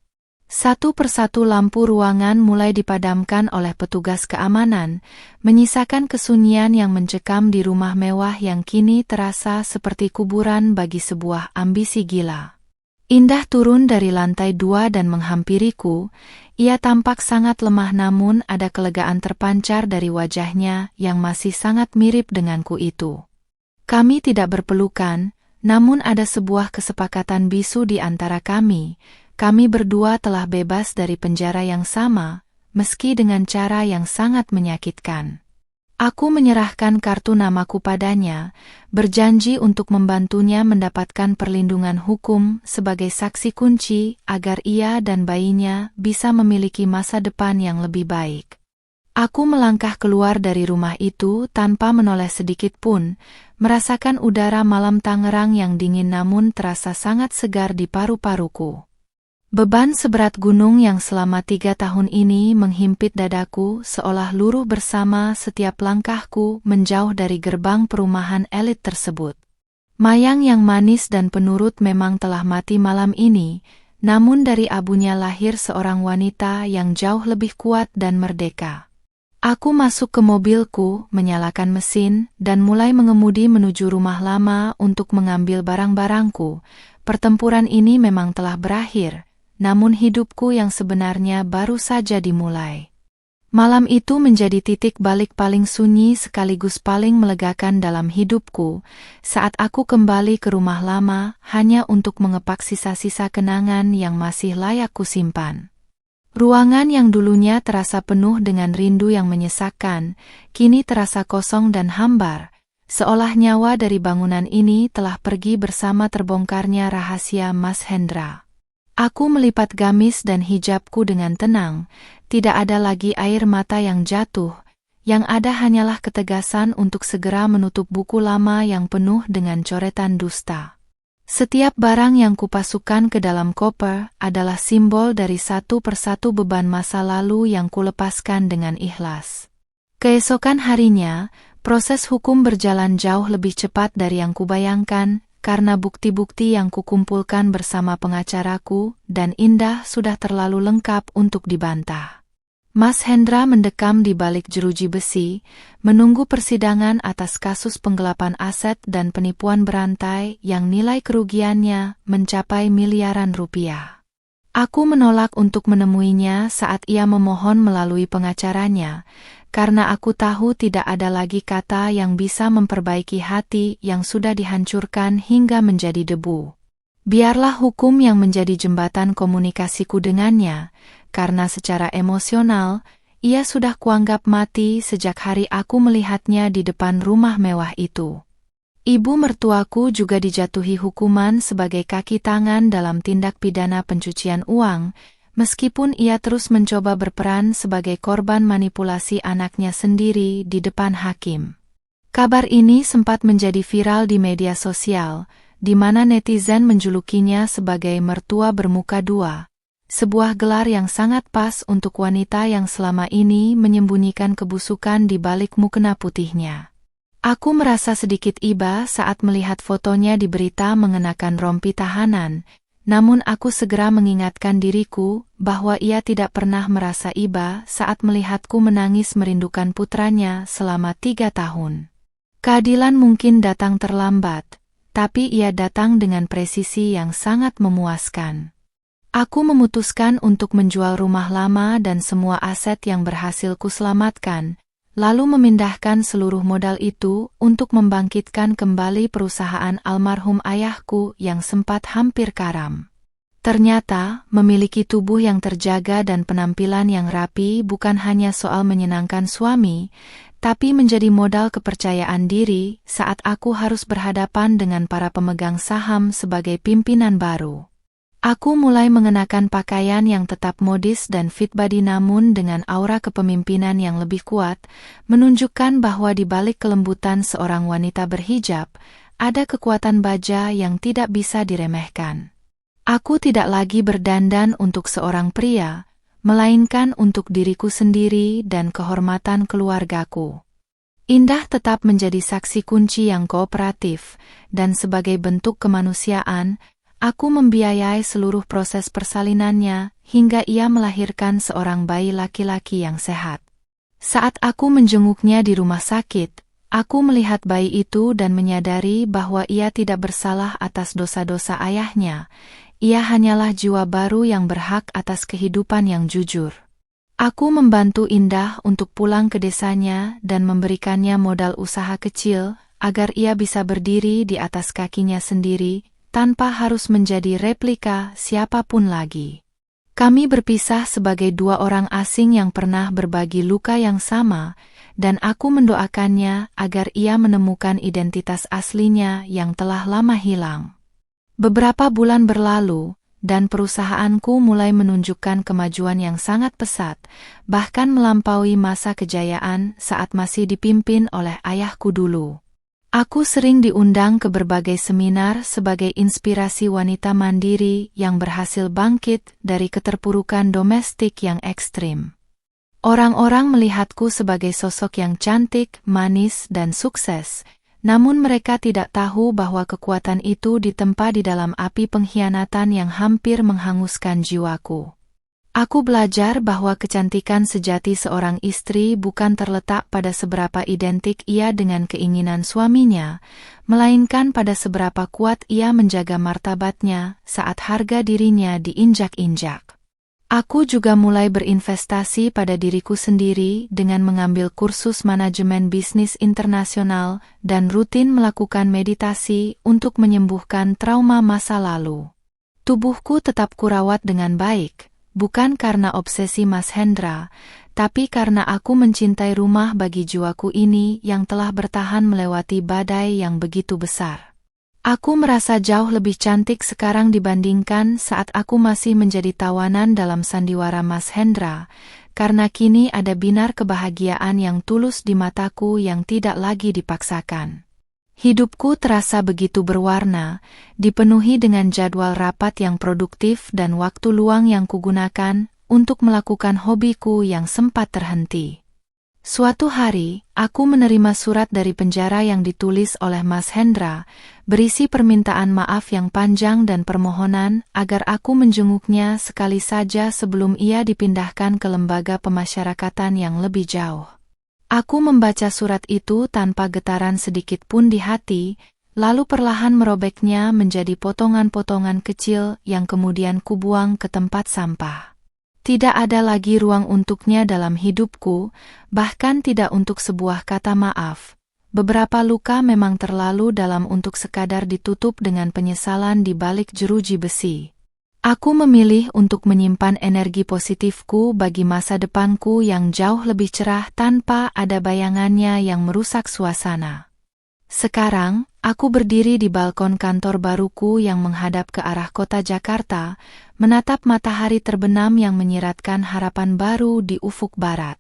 Satu persatu lampu ruangan mulai dipadamkan oleh petugas keamanan, menyisakan kesunyian yang mencekam di rumah mewah yang kini terasa seperti kuburan bagi sebuah ambisi gila. Indah turun dari lantai 2 dan menghampiriku. Ia tampak sangat lemah namun ada kelegaan terpancar dari wajahnya yang masih sangat mirip denganku itu. Kami tidak berpelukan, namun ada sebuah kesepakatan bisu di antara kami. Kami berdua telah bebas dari penjara yang sama, meski dengan cara yang sangat menyakitkan. Aku menyerahkan kartu namaku padanya, berjanji untuk membantunya mendapatkan perlindungan hukum sebagai saksi kunci agar ia dan bayinya bisa memiliki masa depan yang lebih baik. Aku melangkah keluar dari rumah itu tanpa menoleh sedikit pun, merasakan udara malam Tangerang yang dingin namun terasa sangat segar di paru-paruku. Beban seberat gunung yang selama 3 tahun ini menghimpit dadaku seolah luruh bersama setiap langkahku menjauh dari gerbang perumahan elit tersebut. Mayang yang manis dan penurut memang telah mati malam ini, namun dari abunya lahir seorang wanita yang jauh lebih kuat dan merdeka. Aku masuk ke mobilku, menyalakan mesin, dan mulai mengemudi menuju rumah lama untuk mengambil barang-barangku. Pertempuran ini memang telah berakhir. Namun hidupku yang sebenarnya baru saja dimulai. Malam itu menjadi titik balik paling sunyi sekaligus paling melegakan dalam hidupku, saat aku kembali ke rumah lama hanya untuk mengepak sisa-sisa kenangan yang masih layak kusimpan. Ruangan yang dulunya terasa penuh dengan rindu yang menyesakkan, kini terasa kosong dan hambar, seolah nyawa dari bangunan ini telah pergi bersama terbongkarnya rahasia Mas Hendra. Aku melipat gamis dan hijabku dengan tenang, tidak ada lagi air mata yang jatuh, yang ada hanyalah ketegasan untuk segera menutup buku lama yang penuh dengan coretan dusta. Setiap barang yang kupasukkan ke dalam koper adalah simbol dari satu persatu beban masa lalu yang kulepaskan dengan ikhlas. Keesokan harinya, proses hukum berjalan jauh lebih cepat dari yang kubayangkan, karena bukti-bukti yang kukumpulkan bersama pengacaraku dan Indah sudah terlalu lengkap untuk dibantah. Mas Hendra mendekam di balik jeruji besi, menunggu persidangan atas kasus penggelapan aset dan penipuan berantai yang nilai kerugiannya mencapai miliaran rupiah. Aku menolak untuk menemuinya saat ia memohon melalui pengacaranya, karena aku tahu tidak ada lagi kata yang bisa memperbaiki hati yang sudah dihancurkan hingga menjadi debu. Biarlah hukum yang menjadi jembatan komunikasiku dengannya, karena secara emosional, ia sudah kuanggap mati sejak hari aku melihatnya di depan rumah mewah itu. Ibu mertuaku juga dijatuhi hukuman sebagai kaki tangan dalam tindak pidana pencucian uang, meskipun ia terus mencoba berperan sebagai korban manipulasi anaknya sendiri di depan hakim. Kabar ini sempat menjadi viral di media sosial, di mana netizen menjulukinya sebagai mertua bermuka dua, sebuah gelar yang sangat pas untuk wanita yang selama ini menyembunyikan kebusukan di balik mukena putihnya. Aku merasa sedikit iba saat melihat fotonya di berita mengenakan rompi tahanan, namun aku segera mengingatkan diriku bahwa ia tidak pernah merasa iba saat melihatku menangis merindukan putranya selama 3 tahun. Keadilan mungkin datang terlambat, tapi ia datang dengan presisi yang sangat memuaskan. Aku memutuskan untuk menjual rumah lama dan semua aset yang berhasil kuselamatkan, lalu memindahkan seluruh modal itu untuk membangkitkan kembali perusahaan almarhum ayahku yang sempat hampir karam. Ternyata, memiliki tubuh yang terjaga dan penampilan yang rapi bukan hanya soal menyenangkan suami, tapi menjadi modal kepercayaan diri saat aku harus berhadapan dengan para pemegang saham sebagai pimpinan baru. Aku mulai mengenakan pakaian yang tetap modis dan fit body namun dengan aura kepemimpinan yang lebih kuat, menunjukkan bahwa di balik kelembutan seorang wanita berhijab, ada kekuatan baja yang tidak bisa diremehkan. Aku tidak lagi berdandan untuk seorang pria, melainkan untuk diriku sendiri dan kehormatan keluargaku. Indah tetap menjadi saksi kunci yang kooperatif, dan sebagai bentuk kemanusiaan, aku membiayai seluruh proses persalinannya hingga ia melahirkan seorang bayi laki-laki yang sehat. Saat aku menjenguknya di rumah sakit, aku melihat bayi itu dan menyadari bahwa ia tidak bersalah atas dosa-dosa ayahnya. Ia hanyalah jiwa baru yang berhak atas kehidupan yang jujur. Aku membantu Indah untuk pulang ke desanya dan memberikannya modal usaha kecil agar ia bisa berdiri di atas kakinya sendiri tanpa harus menjadi replika siapapun lagi. Kami berpisah sebagai dua orang asing yang pernah berbagi luka yang sama, dan aku mendoakannya agar ia menemukan identitas aslinya yang telah lama hilang. Beberapa bulan berlalu, dan perusahaanku mulai menunjukkan kemajuan yang sangat pesat, bahkan melampaui masa kejayaan saat masih dipimpin oleh ayahku dulu. Aku sering diundang ke berbagai seminar sebagai inspirasi wanita mandiri yang berhasil bangkit dari keterpurukan domestik yang ekstrim. Orang-orang melihatku sebagai sosok yang cantik, manis, dan sukses, namun mereka tidak tahu bahwa kekuatan itu ditempa di dalam api pengkhianatan yang hampir menghanguskan jiwaku. Aku belajar bahwa kecantikan sejati seorang istri bukan terletak pada seberapa identik ia dengan keinginan suaminya, melainkan pada seberapa kuat ia menjaga martabatnya saat harga dirinya diinjak-injak. Aku juga mulai berinvestasi pada diriku sendiri dengan mengambil kursus manajemen bisnis internasional dan rutin melakukan meditasi untuk menyembuhkan trauma masa lalu. Tubuhku tetap kurawat dengan baik, bukan karena obsesi Mas Hendra, tapi karena aku mencintai rumah bagi jiwaku ini yang telah bertahan melewati badai yang begitu besar. Aku merasa jauh lebih cantik sekarang dibandingkan saat aku masih menjadi tawanan dalam sandiwara Mas Hendra, karena kini ada binar kebahagiaan yang tulus di mataku yang tidak lagi dipaksakan. Hidupku terasa begitu berwarna, dipenuhi dengan jadwal rapat yang produktif dan waktu luang yang kugunakan untuk melakukan hobiku yang sempat terhenti. Suatu hari, aku menerima surat dari penjara yang ditulis oleh Mas Hendra, berisi permintaan maaf yang panjang dan permohonan agar aku menjenguknya sekali saja sebelum ia dipindahkan ke lembaga pemasyarakatan yang lebih jauh. Aku membaca surat itu tanpa getaran sedikit pun di hati, lalu perlahan merobeknya menjadi potongan-potongan kecil yang kemudian kubuang ke tempat sampah. Tidak ada lagi ruang untuknya dalam hidupku, bahkan tidak untuk sebuah kata maaf. Beberapa luka memang terlalu dalam untuk sekadar ditutup dengan penyesalan di balik jeruji besi. Aku memilih untuk menyimpan energi positifku bagi masa depanku yang jauh lebih cerah tanpa ada bayangannya yang merusak suasana. Sekarang, aku berdiri di balkon kantor baruku yang menghadap ke arah kota Jakarta, menatap matahari terbenam yang menyiratkan harapan baru di ufuk barat.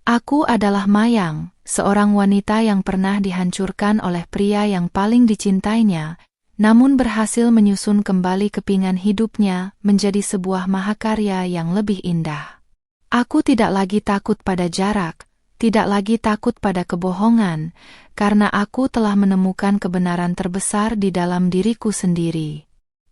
Aku adalah Mayang, seorang wanita yang pernah dihancurkan oleh pria yang paling dicintainya, namun berhasil menyusun kembali kepingan hidupnya menjadi sebuah mahakarya yang lebih indah. Aku tidak lagi takut pada jarak, tidak lagi takut pada kebohongan, karena aku telah menemukan kebenaran terbesar di dalam diriku sendiri.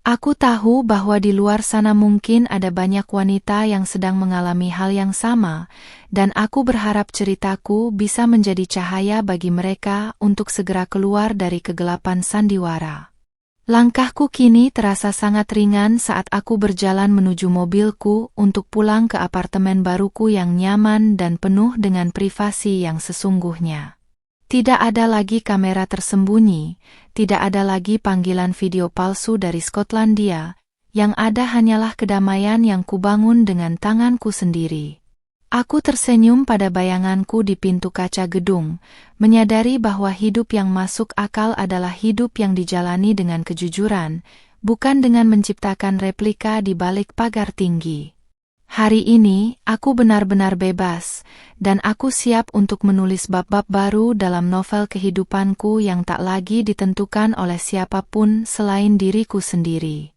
Aku tahu bahwa di luar sana mungkin ada banyak wanita yang sedang mengalami hal yang sama, dan aku berharap ceritaku bisa menjadi cahaya bagi mereka untuk segera keluar dari kegelapan sandiwara. Langkahku kini terasa sangat ringan saat aku berjalan menuju mobilku untuk pulang ke apartemen baruku yang nyaman dan penuh dengan privasi yang sesungguhnya. Tidak ada lagi kamera tersembunyi, tidak ada lagi panggilan video palsu dari Skotlandia, yang ada hanyalah kedamaian yang kubangun dengan tanganku sendiri. Aku tersenyum pada bayanganku di pintu kaca gedung, menyadari bahwa hidup yang masuk akal adalah hidup yang dijalani dengan kejujuran, bukan dengan menciptakan replika di balik pagar tinggi. Hari ini, aku benar-benar bebas, dan aku siap untuk menulis bab-bab baru dalam novel kehidupanku yang tak lagi ditentukan oleh siapapun selain diriku sendiri.